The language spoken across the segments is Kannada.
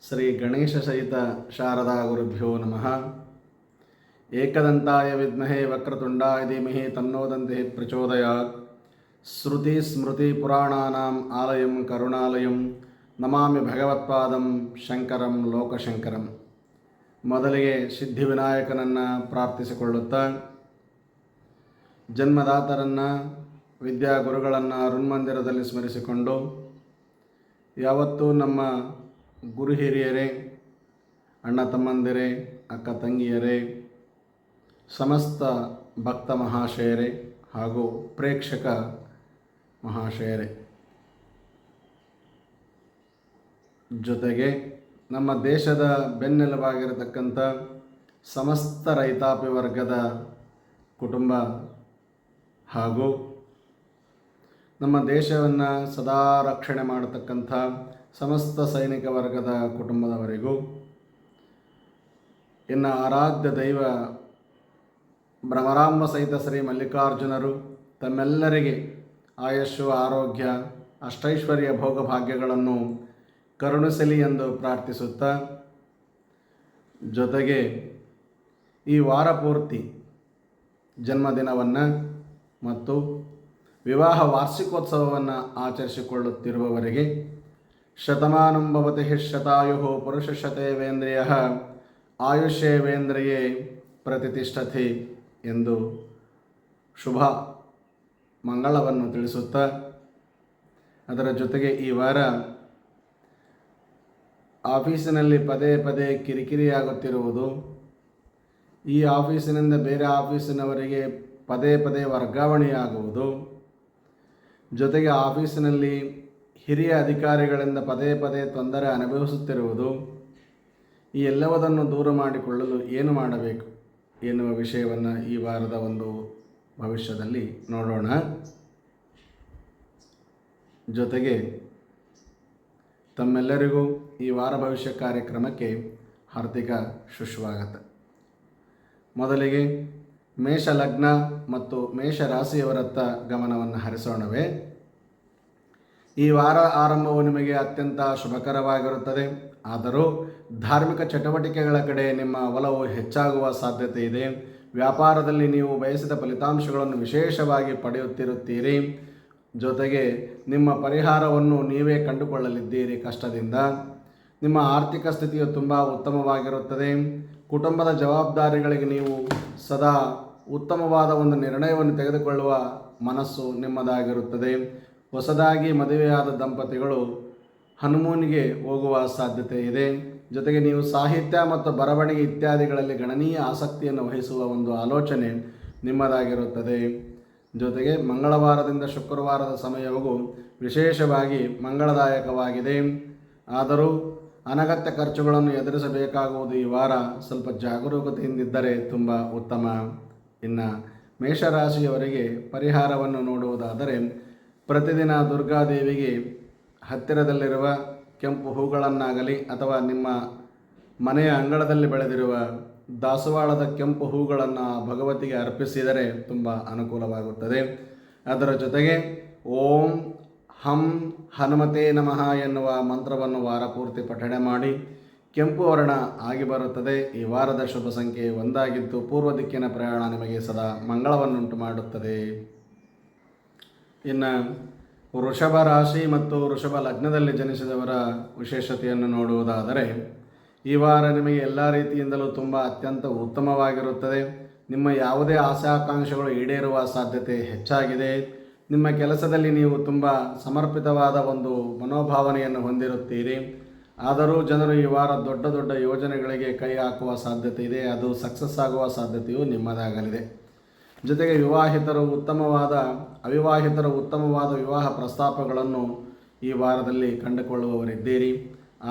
ಶ್ರೀ ಗಣೇಶ ಸಹಿತ ಶಾರದಾ ಗುರುಭ್ಯೋ ನಮಃ. ಏಕದಂತಾಯ ವಿದ್ಮಹೇ ವಕ್ರತುಂಡಾಯ ಧೀಮಹಿ ತನ್ನೋದಂತೆ ಪ್ರಚೋದಯಾತ್. ಶ್ರುತಿ ಸ್ಮೃತಿ ಪುರಾಣಾನಾಂ ಆಲಯಂ ಕರುಣಾಲಯಂ ನಮಾಮಿ ಭಗವತ್ಪಾದಂ ಶಂಕರಂ ಲೋಕಶಂಕರಂ. ಮೊದಲಿಗೆ ಸಿದ್ಧಿವಿನಾಯಕನನ್ನು ಪ್ರಾರ್ಥಿಸಿಕೊಳ್ಳುತ್ತಾ, ಜನ್ಮದಾತರನ್ನು ವಿದ್ಯಾಗುರುಗಳನ್ನು ಅರುಣ್ಮಂದಿರದಲ್ಲಿ ಸ್ಮರಿಸಿಕೊಂಡು, ಯಾವತ್ತೂ ನಮ್ಮ ಗುರು ಹಿರಿಯರೇ, ಅಣ್ಣ ತಮ್ಮಂದಿರೇ, ಅಕ್ಕ ತಂಗಿಯರೇ, ಸಮಸ್ತ ಭಕ್ತ ಮಹಾಶಯರೇ ಹಾಗೂ ಪ್ರೇಕ್ಷಕ ಮಹಾಶಯರೇ, ಜೊತೆಗೆ ನಮ್ಮ ದೇಶದ ಬೆನ್ನೆಲುಬಾಗಿರತಕ್ಕಂಥ ಸಮಸ್ತ ರೈತಾಪಿ ವರ್ಗದ ಕುಟುಂಬ ಹಾಗೂ ನಮ್ಮ ದೇಶವನ್ನು ಸದಾ ರಕ್ಷಣೆ ಮಾಡತಕ್ಕಂಥ ಸಮಸ್ತ ಸೈನಿಕ ವರ್ಗದ ಕುಟುಂಬದವರಿಗೂ, ಇನ್ನು ಆರಾಧ್ಯ ದೈವ ಭ್ರಮರಾಂಬ ಸಹಿತ ಶ್ರೀ ಮಲ್ಲಿಕಾರ್ಜುನರು ತಮ್ಮೆಲ್ಲರಿಗೆ ಆಯುಷ್ಯು, ಆರೋಗ್ಯ, ಅಷ್ಟೈಶ್ವರ್ಯ, ಭೋಗಭಾಗ್ಯಗಳನ್ನು ಕರುಣಿಸಲಿ ಎಂದು ಪ್ರಾರ್ಥಿಸುತ್ತಾ, ಜೊತೆಗೆ ಈ ವಾರ ಪೂರ್ತಿ ಜನ್ಮದಿನವನ್ನು ಮತ್ತು ವಿವಾಹ ವಾರ್ಷಿಕೋತ್ಸವವನ್ನು ಆಚರಿಸಿಕೊಳ್ಳುತ್ತಿರುವವರಿಗೆ ಶತಮಾನಂ ಭವತಿ ಶತಾಯು ಪುರುಷ ಶತೇವೇಂದ್ರಿಯ ಆಯುಷ್ಯೇವೇಂದ್ರಿಯೇ ಪ್ರತಿಷ್ಠತೆ ಎಂದು ಶುಭ ಮಂಗಳವನ್ನು ತಿಳಿಸುತ್ತಾ, ಅದರ ಜೊತೆಗೆ ಈ ವಾರ ಆಫೀಸಿನಲ್ಲಿ ಪದೇ ಪದೇ ಕಿರಿಕಿರಿಯಾಗುತ್ತಿರುವುದು, ಈ ಆಫೀಸಿನಿಂದ ಬೇರೆ ಆಫೀಸಿನವರಿಗೆ ಪದೇ ಪದೇ ವರ್ಗಾವಣೆಯಾಗುವುದು, ಜೊತೆಗೆ ಆಫೀಸಿನಲ್ಲಿ ಹಿರಿಯ ಅಧಿಕಾರಿಗಳಿಂದ ಪದೇ ಪದೇ ತೊಂದರೆ ಅನುಭವಿಸುತ್ತಿರುವುದು, ಈ ಎಲ್ಲವನ್ನೂ ದೂರ ಮಾಡಿಕೊಳ್ಳಲು ಏನು ಮಾಡಬೇಕು ಎನ್ನುವ ವಿಷಯವನ್ನು ಈ ವಾರದ ಒಂದು ಭವಿಷ್ಯದಲ್ಲಿ ನೋಡೋಣ. ಜೊತೆಗೆ ತಮ್ಮೆಲ್ಲರಿಗೂ ಈ ವಾರ ಭವಿಷ್ಯ ಕಾರ್ಯಕ್ರಮಕ್ಕೆ ಹಾರ್ದಿಕ ಸುಸ್ವಾಗತ. ಮೊದಲಿಗೆ ಮೇಷ ಲಗ್ನ ಮತ್ತು ಮೇಷ ರಾಶಿಯವರತ್ತ ಗಮನವನ್ನು ಹರಿಸೋಣವೇ. ಈ ವಾರ ಆರಂಭವು ನಿಮಗೆ ಅತ್ಯಂತ ಶುಭಕರವಾಗಿರುತ್ತದೆ. ಆದರೂ ಧಾರ್ಮಿಕ ಚಟುವಟಿಕೆಗಳ ಕಡೆ ನಿಮ್ಮ ಒಲವು ಹೆಚ್ಚಾಗುವ ಸಾಧ್ಯತೆ ಇದೆ. ವ್ಯಾಪಾರದಲ್ಲಿ ನೀವು ಬಯಸಿದ ಫಲಿತಾಂಶಗಳನ್ನು ವಿಶೇಷವಾಗಿ ಪಡೆಯುತ್ತಿರುತ್ತೀರಿ. ಜೊತೆಗೆ ನಿಮ್ಮ ಪರಿಹಾರವನ್ನು ನೀವೇ ಕಂಡುಕೊಳ್ಳಲಿದ್ದೀರಿ ಕಷ್ಟದಿಂದ. ನಿಮ್ಮ ಆರ್ಥಿಕ ಸ್ಥಿತಿಯು ತುಂಬ ಉತ್ತಮವಾಗಿರುತ್ತದೆ. ಕುಟುಂಬದ ಜವಾಬ್ದಾರಿಗಳಿಗೆ ನೀವು ಸದಾ ಉತ್ತಮವಾದ ಒಂದು ನಿರ್ಣಯವನ್ನು ತೆಗೆದುಕೊಳ್ಳುವ ಮನಸ್ಸು ನಿಮ್ಮದಾಗಿರುತ್ತದೆ. ಹೊಸದಾಗಿ ಮದುವೆಯಾದ ದಂಪತಿಗಳು ಹನುಮೂನಿಗೆ ಹೋಗುವ ಸಾಧ್ಯತೆ ಇದೆ. ಜೊತೆಗೆ ನೀವು ಸಾಹಿತ್ಯ ಮತ್ತು ಬರವಣಿಗೆ ಇತ್ಯಾದಿಗಳಲ್ಲಿ ಗಣನೀಯ ಆಸಕ್ತಿಯನ್ನು ವಹಿಸುವ ಒಂದು ಆಲೋಚನೆ ನಿಮ್ಮದಾಗಿರುತ್ತದೆ. ಜೊತೆಗೆ ಮಂಗಳವಾರದಿಂದ ಶುಕ್ರವಾರದ ಸಮಯವು ವಿಶೇಷವಾಗಿ ಮಂಗಳದಾಯಕವಾಗಿದೆ. ಆದರೂ ಅನಗತ್ಯ ಖರ್ಚುಗಳನ್ನು ಎದುರಿಸಬೇಕಾಗುವುದು. ಈ ವಾರ ಸ್ವಲ್ಪ ಜಾಗರೂಕತೆಯಿಂದಿದ್ದರೆ ತುಂಬ ಉತ್ತಮ. ಇನ್ನು ಮೇಷರಾಶಿಯವರಿಗೆ ಪರಿಹಾರವನ್ನು ನೋಡುವುದಾದರೆ, ಪ್ರತಿದಿನ ದುರ್ಗಾದೇವಿಗೆ ಹತ್ತಿರದಲ್ಲಿರುವ ಕೆಂಪು ಹೂಗಳನ್ನಾಗಲಿ ಅಥವಾ ನಿಮ್ಮ ಮನೆಯ ಅಂಗಳದಲ್ಲಿ ಬೆಳೆದಿರುವ ದಾಸವಾಳದ ಕೆಂಪು ಹೂಗಳನ್ನು ಭಗವತಿಗೆ ಅರ್ಪಿಸಿದರೆ ತುಂಬ ಅನುಕೂಲವಾಗುತ್ತದೆ. ಅದರ ಜೊತೆಗೆ ಓಂ ಹಂ ಹನುಮತೇ ನಮಃ ಎನ್ನುವ ಮಂತ್ರವನ್ನು ವಾರ ಪೂರ್ತಿ ಪಠಣೆ ಮಾಡಿ ಕೆಂಪು ವರ್ಣ ಆಗಿ ಬರುತ್ತದೆ. ಈ ವಾರದ ಶುಭ ಸಂಖ್ಯೆ 1 ಪೂರ್ವ ದಿಕ್ಕಿನ ಪ್ರಯಾಣ ನಿಮಗೆ ಸದಾ ಮಂಗಳವನ್ನುಂಟು ಮಾಡುತ್ತದೆ. ಇನ್ನು ವೃಷಭ ರಾಶಿ ಮತ್ತು ವೃಷಭ ಲಗ್ನದಲ್ಲಿ ಜನಿಸಿದವರ ವಿಶೇಷತೆಯನ್ನು ನೋಡುವುದಾದರೆ, ಈ ವಾರ ನಿಮಗೆ ಎಲ್ಲ ರೀತಿಯಿಂದಲೂ ತುಂಬ ಅತ್ಯಂತ ಉತ್ತಮವಾಗಿರುತ್ತದೆ. ನಿಮ್ಮ ಯಾವುದೇ ಆಶಾಕಾಂಕ್ಷೆಗಳು ಈಡೇರುವ ಸಾಧ್ಯತೆ ಹೆಚ್ಚಾಗಿದೆ. ನಿಮ್ಮ ಕೆಲಸದಲ್ಲಿ ನೀವು ತುಂಬ ಸಮರ್ಪಿತವಾದ ಒಂದು ಮನೋಭಾವನೆಯನ್ನು ಹೊಂದಿರುತ್ತೀರಿ. ಆದರೂ ಜನರು ಈ ವಾರ ದೊಡ್ಡ ದೊಡ್ಡ ಯೋಜನೆಗಳಿಗೆ ಕೈ ಹಾಕುವ ಸಾಧ್ಯತೆ ಇದೆ. ಅದು ಸಕ್ಸಸ್ ಆಗುವ ಸಾಧ್ಯತೆಯೂ ನಿಮ್ಮದಾಗಲಿದೆ. ಜೊತೆಗೆ ಅವಿವಾಹಿತರು ಉತ್ತಮವಾದ ವಿವಾಹ ಪ್ರಸ್ತಾಪಗಳನ್ನು ಈ ವಾರದಲ್ಲಿ ಕಂಡುಕೊಳ್ಳುವವರಿದ್ದೀರಿ.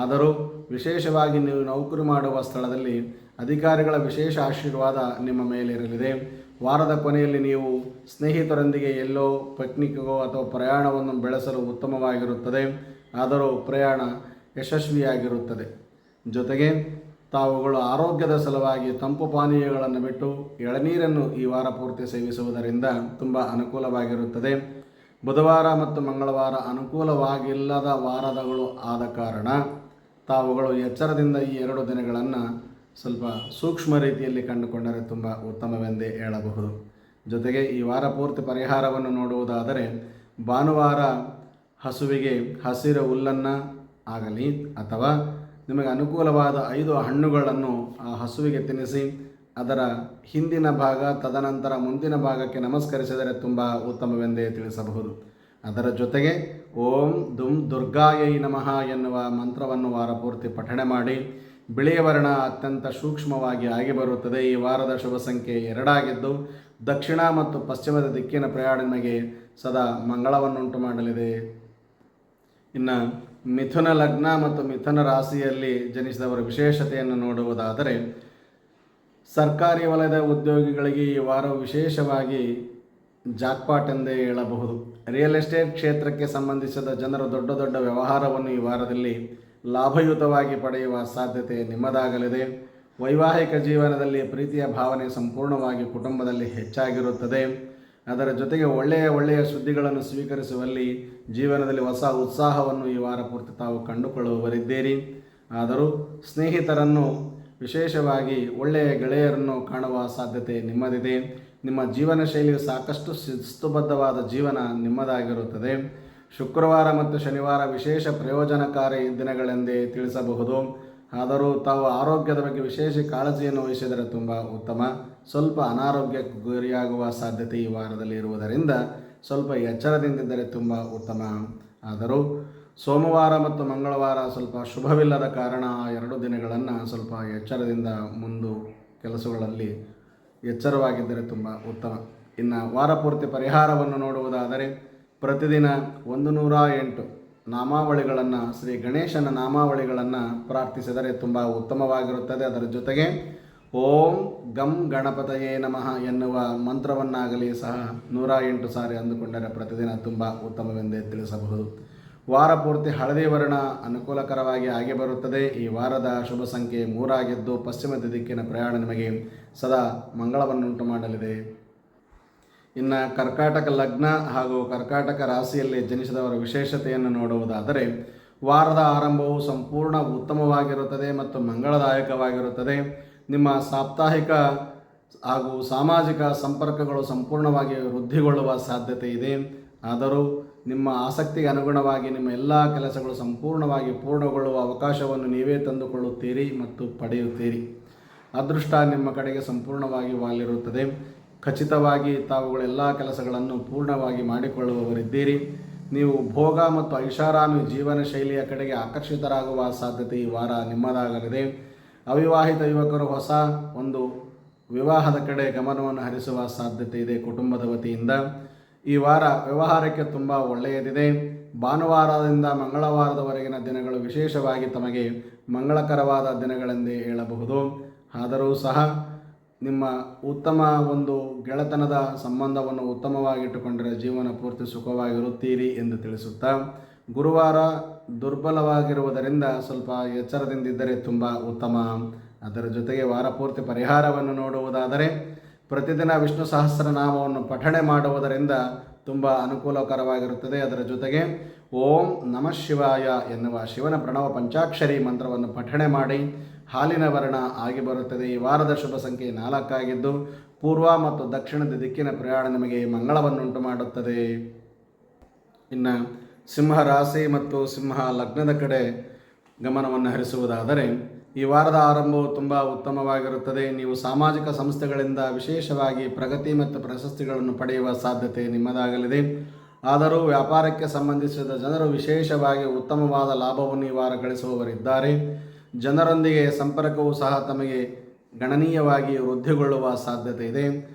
ಆದರೂ ವಿಶೇಷವಾಗಿ ನೀವು ನೌಕರಿ ಮಾಡುವ ಸ್ಥಳದಲ್ಲಿ ಅಧಿಕಾರಿಗಳ ವಿಶೇಷ ಆಶೀರ್ವಾದ ನಿಮ್ಮ ಮೇಲಿರಲಿದೆ. ವಾರದ ಕೊನೆಯಲ್ಲಿ ನೀವು ಸ್ನೇಹಿತರೊಂದಿಗೆ ಎಲ್ಲೋ ಪಿಕ್ನಿಕ್ಗೋ ಅಥವಾ ಪ್ರಯಾಣವನ್ನು ಬೆಳೆಸಲು ಉತ್ತಮವಾಗಿರುತ್ತದೆ. ಆದರೂ ಪ್ರಯಾಣ ಯಶಸ್ವಿಯಾಗಿರುತ್ತದೆ. ಜೊತೆಗೆ ತಾವುಗಳು ಆರೋಗ್ಯದ ಸಲುವಾಗಿ ತಂಪು ಪಾನೀಯಗಳನ್ನು ಬಿಟ್ಟು ಎಳನೀರನ್ನು ಈ ವಾರ ಪೂರ್ತಿ ಸೇವಿಸುವುದರಿಂದ ತುಂಬ ಅನುಕೂಲವಾಗಿರುತ್ತದೆ. ಬುಧವಾರ ಮತ್ತು ಮಂಗಳವಾರ ಅನುಕೂಲವಾಗಿಲ್ಲದ ವಾರಗಳು ಆದ ಕಾರಣ ತಾವುಗಳು ಎಚ್ಚರದಿಂದ ಈ 2 ದಿನಗಳನ್ನು ಸ್ವಲ್ಪ ಸೂಕ್ಷ್ಮ ರೀತಿಯಲ್ಲಿ ಕಂಡುಕೊಂಡರೆ ತುಂಬ ಉತ್ತಮವೆಂದೇ ಹೇಳಬಹುದು. ಜೊತೆಗೆ ಈ ವಾರ ಪೂರ್ತಿ ಪರಿಹಾರವನ್ನು ನೋಡುವುದಾದರೆ, ಭಾನುವಾರ ಹಸುವಿಗೆ ಹಸಿರು ಹುಲ್ಲನ್ನು ಆಗಲಿ ಅಥವಾ ನಿಮಗೆ ಅನುಕೂಲವಾದ 5 ಹಣ್ಣುಗಳನ್ನು ಆ ಹಸುವಿಗೆ ತಿನ್ನಿಸಿ ಅದರ ಹಿಂದಿನ ಭಾಗ ತದನಂತರ ಮುಂದಿನ ಭಾಗಕ್ಕೆ ನಮಸ್ಕರಿಸಿದರೆ ತುಂಬ ಉತ್ತಮವೆಂದೇ ತಿಳಿಸಬಹುದು. ಅದರ ಜೊತೆಗೆ ಓಂ ದುಂ ದುರ್ಗಾಯೈ ನಮಃ ಎನ್ನುವ ಮಂತ್ರವನ್ನು ವಾರ ಪೂರ್ತಿ ಪಠಣೆ ಮಾಡಿ. ಬಿಳಿಯ ವರ್ಣ ಅತ್ಯಂತ ಸೂಕ್ಷ್ಮವಾಗಿ ಆಗಿ ಬರುತ್ತದೆ. ಈ ವಾರದ ಶುಭ ಸಂಖ್ಯೆ 2 ಆಗಿದ್ದು ದಕ್ಷಿಣ ಮತ್ತು ಪಶ್ಚಿಮದ ದಿಕ್ಕಿನ ಪ್ರಯಾಣ ನಿಮಗೆ ಸದಾ ಮಂಗಳವನ್ನುಂಟು ಮಾಡಲಿದೆ. ಇನ್ನು ಮಿಥುನ ಲಗ್ನ ಮತ್ತು ಮಿಥುನ ರಾಶಿಯಲ್ಲಿ ಜನಿಸಿದವರ ವಿಶೇಷತೆಯನ್ನು ನೋಡುವುದಾದರೆ, ಸರ್ಕಾರಿ ವಲಯದ ಉದ್ಯೋಗಿಗಳಿಗೆ ಈ ವಾರವು ವಿಶೇಷವಾಗಿ ಜಾಕ್ಪಾಟ್ ಎಂದೇ ಹೇಳಬಹುದು. ರಿಯಲ್ ಎಸ್ಟೇಟ್ ಕ್ಷೇತ್ರಕ್ಕೆ ಸಂಬಂಧಿಸಿದ ಜನರು ದೊಡ್ಡ ದೊಡ್ಡ ವ್ಯವಹಾರವನ್ನು ಈ ವಾರದಲ್ಲಿ ಲಾಭಯುತವಾಗಿ ಪಡೆಯುವ ಸಾಧ್ಯತೆ ನಿಮ್ಮದಾಗಲಿದೆ. ವೈವಾಹಿಕ ಜೀವನದಲ್ಲಿ ಪ್ರೀತಿಯ ಭಾವನೆ ಸಂಪೂರ್ಣವಾಗಿ ಕುಟುಂಬದಲ್ಲಿ ಹೆಚ್ಚಾಗಿರುತ್ತದೆ. ಅದರ ಜೊತೆಗೆ ಒಳ್ಳೆಯ ಸುದ್ದಿಗಳನ್ನು ಸ್ವೀಕರಿಸುವಲ್ಲಿ ಜೀವನದಲ್ಲಿ ಹೊಸ ಉತ್ಸಾಹವನ್ನು ಈ ವಾರ ಪೂರ್ತಿ ತಾವು ಕಂಡುಕೊಳ್ಳುವವರಿದ್ದೀರಿ. ಆದರೂ ಸ್ನೇಹಿತರನ್ನು, ವಿಶೇಷವಾಗಿ ಒಳ್ಳೆಯ ಗೆಳೆಯರನ್ನು ಕಾಣುವ ಸಾಧ್ಯತೆ ನಿಮ್ಮದಿದೆ. ನಿಮ್ಮ ಜೀವನ ಶೈಲಿಯು ಸಾಕಷ್ಟು ಶಿಸ್ತುಬದ್ಧವಾದ ಜೀವನ ನಿಮ್ಮದಾಗಿರುತ್ತದೆ. ಶುಕ್ರವಾರ ಮತ್ತು ಶನಿವಾರ ವಿಶೇಷ ಪ್ರಯೋಜನಕಾರಿ ದಿನಗಳೆಂದೇ ತಿಳಿಸಬಹುದು. ಆದರೂ ತಾವು ಆರೋಗ್ಯದ ಬಗ್ಗೆ ವಿಶೇಷ ಕಾಳಜಿಯನ್ನು ವಹಿಸಿದರೆ ತುಂಬ ಉತ್ತಮ. ಸ್ವಲ್ಪ ಅನಾರೋಗ್ಯಕ್ಕೆ ಗುರಿಯಾಗುವ ಸಾಧ್ಯತೆ ಈ ವಾರದಲ್ಲಿ ಇರುವುದರಿಂದ ಸ್ವಲ್ಪ ಎಚ್ಚರದಿಂದಿದ್ದರೆ ತುಂಬ ಉತ್ತಮ. ಆದರೂ ಸೋಮವಾರ ಮತ್ತು ಮಂಗಳವಾರ ಸ್ವಲ್ಪ ಶುಭವಿಲ್ಲದ ಕಾರಣ ಆ 2 ದಿನಗಳನ್ನು ಸ್ವಲ್ಪ ಎಚ್ಚರದಿಂದ ಕೆಲಸಗಳಲ್ಲಿ ಎಚ್ಚರವಾಗಿದ್ದರೆ ತುಂಬ ಉತ್ತಮ. ಇನ್ನು ವಾರ ಪೂರ್ತಿ ಪರಿಹಾರವನ್ನು ನೋಡುವುದಾದರೆ, ಪ್ರತಿದಿನ 108 ನಾಮಾವಳಿಗಳನ್ನು, ಶ್ರೀ ಗಣೇಶನ ನಾಮಾವಳಿಗಳನ್ನು ಪ್ರಾರ್ಥಿಸಿದರೆ ತುಂಬ ಉತ್ತಮವಾಗಿರುತ್ತದೆ. ಅದರ ಜೊತೆಗೆ ಓಂ ಗಂ ಗಣಪತಯೇ ನಮಃ ಎನ್ನುವ ಮಂತ್ರವನ್ನಾಗಲಿ ಸಹ 108 ಸಾರಿ ಅಂದುಕೊಂಡರೆ ಪ್ರತಿದಿನ ತುಂಬ ಉತ್ತಮವೆಂದೇ ತಿಳಿಸಬಹುದು. ವಾರ ಪೂರ್ತಿ ಹಳದಿ ವರ್ಣ ಅನುಕೂಲಕರವಾಗಿ ಆಗಿ ಬರುತ್ತದೆ. ಈ ವಾರದ ಶುಭ ಸಂಖ್ಯೆ 3 ಆಗಿದ್ದು ಪಶ್ಚಿಮದ ದಿಕ್ಕಿನ ಪ್ರಯಾಣ ನಿಮಗೆ ಸದಾ ಮಂಗಳವನ್ನುಂಟು ಮಾಡಲಿದೆ. ಇನ್ನು ಕರ್ಕಾಟಕ ಲಗ್ನ ಹಾಗೂ ಕರ್ಕಾಟಕ ರಾಶಿಯಲ್ಲಿ ಜನಿಸಿದವರ ವಿಶೇಷತೆಯನ್ನು ನೋಡುವುದಾದರೆ, ವಾರದ ಆರಂಭವು ಸಂಪೂರ್ಣ ಉತ್ತಮವಾಗಿರುತ್ತದೆ ಮತ್ತು ಮಂಗಳದಾಯಕವಾಗಿರುತ್ತದೆ. ನಿಮ್ಮ ಸಾಪ್ತಾಹಿಕ ಹಾಗೂ ಸಾಮಾಜಿಕ ಸಂಪರ್ಕಗಳು ಸಂಪೂರ್ಣವಾಗಿ ವೃದ್ಧಿಗೊಳ್ಳುವ ಸಾಧ್ಯತೆ ಇದೆ. ಆದರೂ ನಿಮ್ಮ ಆಸಕ್ತಿಗೆ ಅನುಗುಣವಾಗಿ ನಿಮ್ಮ ಎಲ್ಲ ಕೆಲಸಗಳು ಸಂಪೂರ್ಣವಾಗಿ ಪೂರ್ಣಗೊಳ್ಳುವ ಅವಕಾಶವನ್ನು ನೀವೇ ತಂದುಕೊಳ್ಳುತ್ತೀರಿ ಮತ್ತು ಪಡೆಯುತ್ತೀರಿ. ಅದೃಷ್ಟ ನಿಮ್ಮ ಕಡೆಗೆ ಸಂಪೂರ್ಣವಾಗಿ ವಾಲಿರುತ್ತದೆ. ಖಚಿತವಾಗಿ ತಾವುಗಳೆಲ್ಲ ಕೆಲಸಗಳನ್ನು ಪೂರ್ಣವಾಗಿ ಮಾಡಿಕೊಳ್ಳುವವರಿದ್ದೀರಿ. ನೀವು ಭೋಗ ಮತ್ತು ಐಷಾರಾಮಿ ಜೀವನ ಶೈಲಿಯ ಕಡೆಗೆ ಆಕರ್ಷಿತರಾಗುವ ಸಾಧ್ಯತೆ ಈ ವಾರ ನಿಮ್ಮದಾಗಲಿದೆ. ಅವಿವಾಹಿತ ಯುವಕರು ಹೊಸ ಒಂದು ವಿವಾಹದ ಕಡೆ ಗಮನವನ್ನು ಹರಿಸುವ ಸಾಧ್ಯತೆ ಇದೆ ಕುಟುಂಬದ ವತಿಯಿಂದ. ಈ ವಾರ ವ್ಯವಹಾರಕ್ಕೆ ತುಂಬ ಒಳ್ಳೆಯದಿದೆ. ಭಾನುವಾರದಿಂದ ಮಂಗಳವಾರದವರೆಗಿನ ದಿನಗಳು ವಿಶೇಷವಾಗಿ ತಮಗೆ ಮಂಗಳಕರವಾದ ದಿನಗಳೆಂದೇ ಹೇಳಬಹುದು. ಆದರೂ ಸಹ ನಿಮ್ಮ ಉತ್ತಮ ಒಂದು ಗೆಳೆತನದ ಸಂಬಂಧವನ್ನು ಉತ್ತಮವಾಗಿಟ್ಟುಕೊಂಡರೆ ಜೀವನ ಪೂರ್ತಿ ಸುಖವಾಗಿರುತ್ತೀರಿ ಎಂದು ತಿಳಿಸುತ್ತಾ, ಗುರುವಾರ ದುರ್ಬಲವಾಗಿರುವುದರಿಂದ ಸ್ವಲ್ಪ ಎಚ್ಚರದಿಂದಿದ್ದರೆ ತುಂಬ ಉತ್ತಮ. ಅದರ ಜೊತೆಗೆ ವಾರ ಪೂರ್ತಿ ಪರಿಹಾರವನ್ನು ನೋಡುವುದಾದರೆ, ಪ್ರತಿದಿನ ವಿಷ್ಣು ಸಹಸ್ರನಾಮವನ್ನು ಪಠಣೆ ಮಾಡುವುದರಿಂದ ತುಂಬ ಅನುಕೂಲಕರವಾಗಿರುತ್ತದೆ. ಅದರ ಜೊತೆಗೆ ಓಂ ನಮಃ ಶಿವಾಯ ಎನ್ನುವ ಶಿವನ ಪ್ರಣವ ಪಂಚಾಕ್ಷರಿ ಮಂತ್ರವನ್ನು ಪಠಣೆ ಮಾಡಿ. ಹಾಲಿನ ವರ್ಣ ಆಗಿ ಬರುತ್ತದೆ. ಈ ವಾರದ ಶುಭ ಸಂಖ್ಯೆ 4 ಆಗಿದ್ದು ಪೂರ್ವ ಮತ್ತು ದಕ್ಷಿಣದ ದಿಕ್ಕಿನ ಪ್ರಯಾಣ ನಿಮಗೆ ಮಂಗಳವನ್ನುಂಟು ಮಾಡುತ್ತದೆ. ಇನ್ನು ಸಿಂಹ ರಾಶಿ ಮತ್ತು ಸಿಂಹ ಲಗ್ನದ ಕಡೆ ಗಮನವನ್ನು ಹರಿಸುವುದಾದರೆ, ಈ ವಾರದ ಆರಂಭವು ತುಂಬ ಉತ್ತಮವಾಗಿರುತ್ತದೆ. ನೀವು ಸಾಮಾಜಿಕ ಸಂಸ್ಥೆಗಳಿಂದ ವಿಶೇಷವಾಗಿ ಪ್ರಗತಿ ಮತ್ತು ಪ್ರಶಸ್ತಿಗಳನ್ನು ಪಡೆಯುವ ಸಾಧ್ಯತೆ ನಿಮ್ಮದಾಗಲಿದೆ. ಆದರೂ ವ್ಯಾಪಾರಕ್ಕೆ ಸಂಬಂಧಿಸಿದ ಜನರು ವಿಶೇಷವಾಗಿ ಉತ್ತಮವಾದ ಲಾಭವನ್ನು ಈ ವಾರ ಗಳಿಸುವವರಿದ್ದಾರೆ. ಜನರೊಂದಿಗೆ ಸಂಪರ್ಕವೂ ಸಹ ತಮಗೆ ಗಣನೀಯವಾಗಿ ವೃದ್ಧಿಗೊಳ್ಳುವ ಸಾಧ್ಯತೆ ಇದೆ.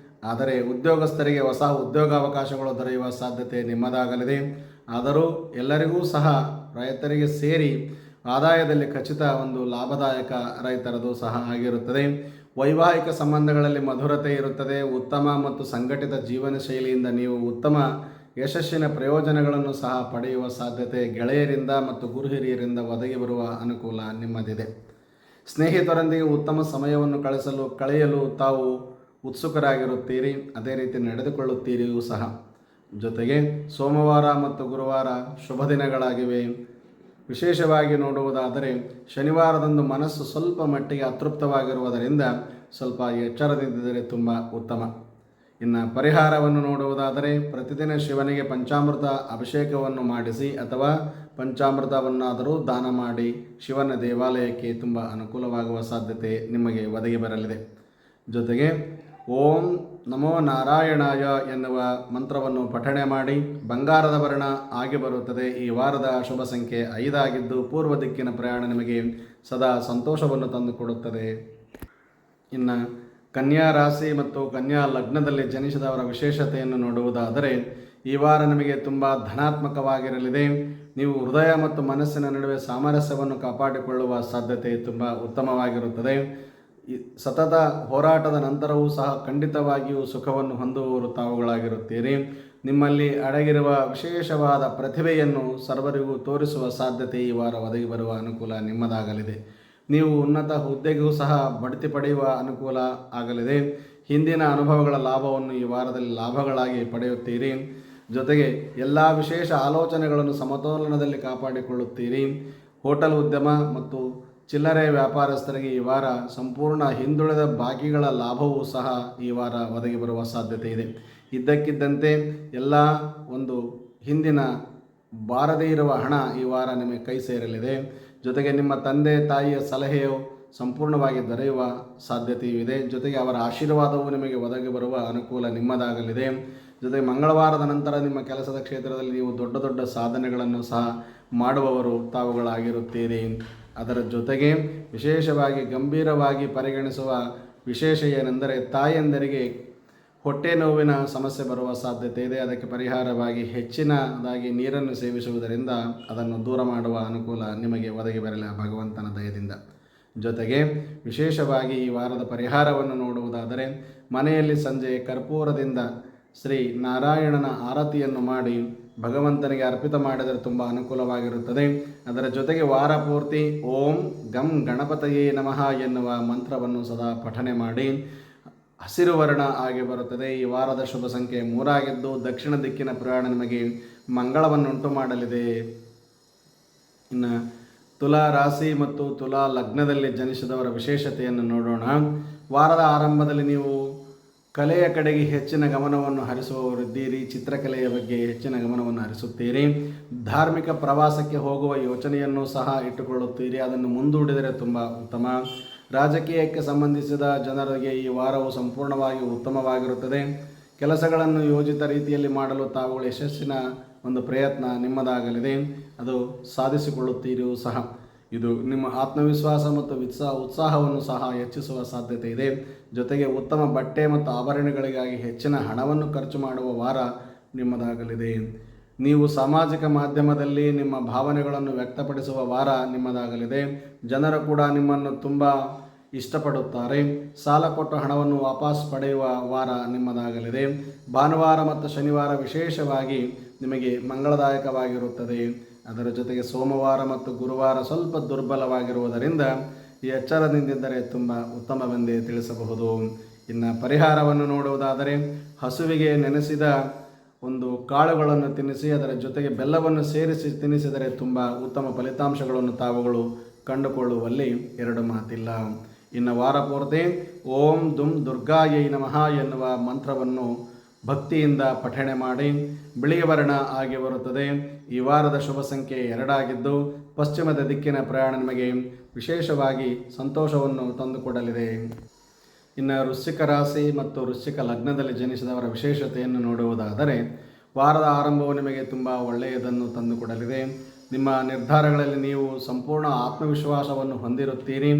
ಆದರೆ ಉದ್ಯೋಗಸ್ಥರಿಗೆ ಹೊಸ ಉದ್ಯೋಗಾವಕಾಶಗಳು ದೊರೆಯುವ ಸಾಧ್ಯತೆ ನಿಮ್ಮದಾಗಲಿದೆ. ಆದರೂ ಎಲ್ಲರಿಗೂ ಸಹ ರೈತರಿಗೆ ಸೇರಿ ಆದಾಯದಲ್ಲಿ ಖಚಿತ ಒಂದು ಲಾಭದಾಯಕ ರೈತರದು ಸಹ ಆಗಿರುತ್ತದೆ. ವೈವಾಹಿಕ ಸಂಬಂಧಗಳಲ್ಲಿ ಮಧುರತೆ ಇರುತ್ತದೆ. ಉತ್ತಮ ಮತ್ತು ಸಂಘಟಿತ ಜೀವನ ಶೈಲಿಯಿಂದ ನೀವು ಉತ್ತಮ ಯಶಸ್ಸಿನ ಪ್ರಯೋಜನಗಳನ್ನು ಸಹ ಪಡೆಯುವ ಸಾಧ್ಯತೆ ಗೆಳೆಯರಿಂದ ಮತ್ತು ಗುರು ಹಿರಿಯರಿಂದ ಒದಗಿ ಬರುವ ಅನುಕೂಲ ನಿಮ್ಮದಿದೆ. ಸ್ನೇಹಿತರೊಂದಿಗೆ ಉತ್ತಮ ಸಮಯವನ್ನು ಕಳೆಯಲು ತಾವು ಉತ್ಸುಕರಾಗಿರುತ್ತೀರಿ. ಅದೇ ರೀತಿ ನಡೆದುಕೊಳ್ಳುತ್ತೀರಿಯೂ ಸಹ. ಜೊತೆಗೆ ಸೋಮವಾರ ಮತ್ತು ಗುರುವಾರ ಶುಭ ದಿನಗಳಾಗಿವೆ. ವಿಶೇಷವಾಗಿ ನೋಡುವುದಾದರೆ ಶನಿವಾರದಂದು ಮನಸ್ಸು ಸ್ವಲ್ಪ ಮಟ್ಟಿಗೆ ಅತೃಪ್ತವಾಗಿರುವುದರಿಂದ ಸ್ವಲ್ಪ ಎಚ್ಚರದಿಂದಿದ್ದರೆ ತುಂಬ ಉತ್ತಮ. ಇನ್ನು ಪರಿಹಾರವನ್ನು ನೋಡುವುದಾದರೆ ಪ್ರತಿದಿನ ಶಿವನಿಗೆ ಪಂಚಾಮೃತ ಅಭಿಷೇಕವನ್ನು ಮಾಡಿಸಿ ಅಥವಾ ಪಂಚಾಮೃತವನ್ನಾದರೂ ದಾನ ಮಾಡಿ ಶಿವನ ದೇವಾಲಯಕ್ಕೆ ತುಂಬ ಅನುಕೂಲವಾಗುವ ಸಾಧ್ಯತೆ ನಿಮಗೆ ಒದಗಿ ಬರಲಿದೆ. ಜೊತೆಗೆ ಓಂ ನಮೋ ನಾರಾಯಣಾಯ ಎನ್ನುವ ಮಂತ್ರವನ್ನು ಪಠಣೆ ಮಾಡಿ ಬಂಗಾರದ ವರ್ಣ ಆಗಿ ಬರುತ್ತದೆ. ಈ ವಾರದ ಶುಭ ಸಂಖ್ಯೆ 5 ಆಗಿದ್ದು ಪೂರ್ವ ದಿಕ್ಕಿನ ಪ್ರಯಾಣ ನಿಮಗೆ ಸದಾ ಸಂತೋಷವನ್ನು ತಂದುಕೊಡುತ್ತದೆ. ಇನ್ನು ಕನ್ಯಾ ರಾಶಿ ಮತ್ತು ಕನ್ಯಾ ಲಗ್ನದಲ್ಲಿ ಜನಿಸಿದವರ ವಿಶೇಷತೆಯನ್ನು ನೋಡುವುದಾದರೆ ಈ ವಾರ ನಿಮಗೆ ತುಂಬ ಧನಾತ್ಮಕವಾಗಿರಲಿದೆ. ನೀವು ಹೃದಯ ಮತ್ತು ಮನಸ್ಸಿನ ನಡುವೆ ಸಾಮರಸ್ಯವನ್ನು ಕಾಪಾಡಿಕೊಳ್ಳುವ ಸಾಧ್ಯತೆ ತುಂಬ ಉತ್ತಮವಾಗಿರುತ್ತದೆ. ಸತತ ಹೋರಾಟದ ನಂತರವೂ ಸಹ ಖಂಡಿತವಾಗಿಯೂ ಸುಖವನ್ನು ಹೊಂದುವವರು ತಾವುಗಳಾಗಿರುತ್ತೀರಿ. ನಿಮ್ಮಲ್ಲಿ ಅಡಗಿರುವ ವಿಶೇಷವಾದ ಪ್ರತಿಭೆಯನ್ನು ಸರ್ವರಿಗೂ ತೋರಿಸುವ ಸಾಧ್ಯತೆ ಈ ವಾರ ಒದಗಿ ಬರುವ ಅನುಕೂಲ ನಿಮ್ಮದಾಗಲಿದೆ. ನೀವು ಉನ್ನತ ಹುದ್ದೆಗೂ ಸಹ ಬಡ್ತಿ ಪಡೆಯುವ ಅನುಕೂಲ ಆಗಲಿದೆ. ಹಿಂದಿನ ಅನುಭವಗಳ ಲಾಭವನ್ನು ಈ ವಾರದಲ್ಲಿ ಲಾಭಗಳಾಗಿ ಪಡೆಯುತ್ತೀರಿ. ಜೊತೆಗೆ ಎಲ್ಲ ವಿಶೇಷ ಆಲೋಚನೆಗಳನ್ನು ಸಮತೋಲನದಲ್ಲಿ ಕಾಪಾಡಿಕೊಳ್ಳುತ್ತೀರಿ. ಹೋಟೆಲ್ ಉದ್ಯಮ ಮತ್ತು ಚಿಲ್ಲರೆ ವ್ಯಾಪಾರಸ್ಥರಿಗೆ ಈ ವಾರ ಸಂಪೂರ್ಣ ಹಿಂದುಳಿದ ಬಾಕಿಗಳ ಲಾಭವೂ ಸಹ ಈ ವಾರ ಒದಗಿ ಬರುವ ಸಾಧ್ಯತೆ ಇದೆ. ಇದ್ದಕ್ಕಿದ್ದಂತೆ ಎಲ್ಲ ಒಂದು ಹಿಂದಿನ ಬಾರದೇ ಇರುವ ಹಣ ಈ ವಾರ ನಿಮಗೆ ಕೈ ಸೇರಲಿದೆ. ಜೊತೆಗೆ ನಿಮ್ಮ ತಂದೆ ತಾಯಿಯ ಸಲಹೆಯು ಸಂಪೂರ್ಣವಾಗಿ ದೊರೆಯುವ ಸಾಧ್ಯತೆಯೂ ಇದೆ. ಜೊತೆಗೆ ಅವರ ಆಶೀರ್ವಾದವು ನಿಮಗೆ ಒದಗಿ ಬರುವ ಅನುಕೂಲ ನಿಮ್ಮದಾಗಲಿದೆ. ಜೊತೆಗೆ ಮಂಗಳವಾರದ ನಂತರ ನಿಮ್ಮ ಕೆಲಸದ ಕ್ಷೇತ್ರದಲ್ಲಿ ನೀವು ದೊಡ್ಡ ದೊಡ್ಡ ಸಾಧನೆಗಳನ್ನು ಸಹ ಮಾಡುವವರು ತಾವುಗಳಾಗಿರುತ್ತೀರಿ. ಅದರ ಜೊತೆಗೆ ವಿಶೇಷವಾಗಿ ಗಂಭೀರವಾಗಿ ಪರಿಗಣಿಸುವ ವಿಶೇಷ ಏನೆಂದರೆ ತಾಯಂದರಿಗೆ ಹೊಟ್ಟೆ ನೋವಿನ ಸಮಸ್ಯೆ ಬರುವ ಸಾಧ್ಯತೆ ಇದೆ. ಅದಕ್ಕೆ ಪರಿಹಾರವಾಗಿ ಹೆಚ್ಚಿನದಾಗಿ ನೀರನ್ನು ಸೇವಿಸುವುದರಿಂದ ಅದನ್ನು ದೂರ ಮಾಡುವ ಅನುಕೂಲ ನಿಮಗೆ ಒದಗಿ ಬರಲಿ ಭಗವಂತನ ದಯದಿಂದ. ಜೊತೆಗೆ ವಿಶೇಷವಾಗಿ ಈ ವಾರದ ಪರಿಹಾರವನ್ನು ನೋಡುವುದಾದರೆ ಮನೆಯಲ್ಲಿ ಸಂಜೆ ಕರ್ಪೂರದಿಂದ ಶ್ರೀ ನಾರಾಯಣನ ಆರತಿಯನ್ನು ಮಾಡಿ ಭಗವಂತನಿಗೆ ಅರ್ಪಿತ ಮಾಡಿದರೆ ತುಂಬ ಅನುಕೂಲವಾಗಿರುತ್ತದೆ. ಅದರ ಜೊತೆಗೆ ವಾರ ಪೂರ್ತಿ ಓಂ ಗಂ ಗಣಪತಯೇ ನಮಃ ಎನ್ನುವ ಮಂತ್ರವನ್ನು ಸದಾ ಪಠನೆ ಮಾಡಿ ಹಸಿರು ವರ್ಣ ಆಗಿ ಬರುತ್ತದೆ. ಈ ವಾರದ ಶುಭ ಸಂಖ್ಯೆ 3 ಆಗಿದ್ದು ದಕ್ಷಿಣ ದಿಕ್ಕಿನ ಪ್ರಯಾಣ ನಿಮಗೆ ಮಂಗಳವನ್ನುಂಟು ಮಾಡಲಿದೆ. ಇನ್ನು ತುಲಾ ರಾಶಿ ಮತ್ತು ತುಲಾ ಲಗ್ನದಲ್ಲಿ ಜನಿಸಿದವರ ವಿಶೇಷತೆಯನ್ನು ನೋಡೋಣ. ವಾರದ ಆರಂಭದಲ್ಲಿ ನೀವು ಕಲೆಯ ಕಡೆಗೆ ಹೆಚ್ಚಿನ ಗಮನವನ್ನು ಹರಿಸುವವರಿದ್ದೀರಿ. ಚಿತ್ರಕಲೆಯ ಬಗ್ಗೆ ಹೆಚ್ಚಿನ ಗಮನವನ್ನು ಹರಿಸುತ್ತೀರಿ. ಧಾರ್ಮಿಕ ಪ್ರವಾಸಕ್ಕೆ ಹೋಗುವ ಯೋಚನೆಯನ್ನು ಸಹ ಇಟ್ಟುಕೊಳ್ಳುತ್ತೀರಿ. ಅದನ್ನು ಮುಂದೂಡಿದರೆ ತುಂಬ ಉತ್ತಮ. ರಾಜಕೀಯಕ್ಕೆ ಸಂಬಂಧಿಸಿದ ಜನರಿಗೆ ಈ ವಾರವು ಸಂಪೂರ್ಣವಾಗಿ ಉತ್ತಮವಾಗಿರುತ್ತದೆ. ಕೆಲಸಗಳನ್ನು ಯೋಜಿತ ರೀತಿಯಲ್ಲಿ ಮಾಡಲು ತಾವುಗಳು ಯಶಸ್ಸಿನ ಒಂದು ಪ್ರಯತ್ನ ನಿಮ್ಮದಾಗಲಿದೆ. ಅದು ಸಾಧಿಸಿಕೊಳ್ಳುತ್ತೀರಿಯೂ ಸಹ. ಇದು ನಿಮ್ಮ ಆತ್ಮವಿಶ್ವಾಸ ಮತ್ತು ಉತ್ಸಾಹವನ್ನು ಸಹ ಹೆಚ್ಚಿಸುವ ಸಾಧ್ಯತೆ ಇದೆ. ಜೊತೆಗೆ ಉತ್ತಮ ಬಟ್ಟೆ ಮತ್ತು ಆಭರಣಗಳಿಗಾಗಿ ಹೆಚ್ಚಿನ ಹಣವನ್ನು ಖರ್ಚು ಮಾಡುವ ವಾರ ನಿಮ್ಮದಾಗಲಿದೆ. ನೀವು ಸಾಮಾಜಿಕ ಮಾಧ್ಯಮದಲ್ಲಿ ನಿಮ್ಮ ಭಾವನೆಗಳನ್ನು ವ್ಯಕ್ತಪಡಿಸುವ ವಾರ ನಿಮ್ಮದಾಗಲಿದೆ. ಜನರು ಕೂಡ ನಿಮ್ಮನ್ನು ತುಂಬ ಇಷ್ಟಪಡುತ್ತಾರೆ. ಸಾಲ ಕೊಟ್ಟು ಹಣವನ್ನು ವಾಪಸ್ ಪಡೆಯುವ ವಾರ ನಿಮ್ಮದಾಗಲಿದೆ. ಭಾನುವಾರ ಮತ್ತು ಶನಿವಾರ ವಿಶೇಷವಾಗಿ ನಿಮಗೆ ಮಂಗಳದಾಯಕವಾಗಿರುತ್ತದೆ. ಅದರ ಜೊತೆಗೆ ಸೋಮವಾರ ಮತ್ತು ಗುರುವಾರ ಸ್ವಲ್ಪ ದುರ್ಬಲವಾಗಿರುವುದರಿಂದ ಈ ಎಚ್ಚರದಿಂದಿದ್ದರೆ ತುಂಬ ಉತ್ತಮವೆಂದೇ ತಿಳಿಸಬಹುದು. ಇನ್ನು ಪರಿಹಾರವನ್ನು ನೋಡುವುದಾದರೆ ಹಸುವಿಗೆ ನೆನೆಸಿದ ಒಂದು ಕಾಳುಗಳನ್ನು ತಿನ್ನಿಸಿ ಅದರ ಜೊತೆಗೆ ಬೆಲ್ಲವನ್ನು ಸೇರಿಸಿ ತಿನ್ನಿಸಿದರೆ ತುಂಬ ಉತ್ತಮ ಫಲಿತಾಂಶಗಳನ್ನು ತಾವುಗಳು ಕಂಡುಕೊಳ್ಳುವಲ್ಲಿ ಎರಡು ಮಾತಿಲ್ಲ. ಇನ್ನು ವಾರ ಪೂರ್ತಿ ಓಂ ದುಂ ದುರ್ಗಾಯೈ ನಮಃ ಎನ್ನುವ ಮಂತ್ರವನ್ನು ಭಕ್ತಿಯಿಂದ ಪಠಣೆ ಮಾಡಿ ಬಿಳಿಯ ವರ್ಣ ಆಗಿ ಬರುತ್ತದೆ. ಈ ವಾರದ ಶುಭ ಸಂಖ್ಯೆ 2 ಆಗಿದ್ದು ಪಶ್ಚಿಮದ ದಿಕ್ಕಿನ ಪ್ರಯಾಣ ನಿಮಗೆ ವಿಶೇಷವಾಗಿ ಸಂತೋಷವನ್ನು ತಂದುಕೊಡಲಿದೆ. ಇನ್ನು ವೃಶ್ಚಿಕ ರಾಶಿ ಮತ್ತು ವೃಶ್ಚಿಕ ಲಗ್ನದಲ್ಲಿ ಜನಿಸಿದವರ ವಿಶೇಷತೆಯನ್ನು ನೋಡುವುದಾದರೆ ವಾರದ ಆರಂಭವು ನಿಮಗೆ ತುಂಬ ಒಳ್ಳೆಯದನ್ನು ತಂದುಕೊಡಲಿದೆ. ನಿಮ್ಮ ನಿರ್ಧಾರಗಳಲ್ಲಿ ನೀವು ಸಂಪೂರ್ಣ ಆತ್ಮವಿಶ್ವಾಸವನ್ನು ಹೊಂದಿರುತ್ತೀರಿ.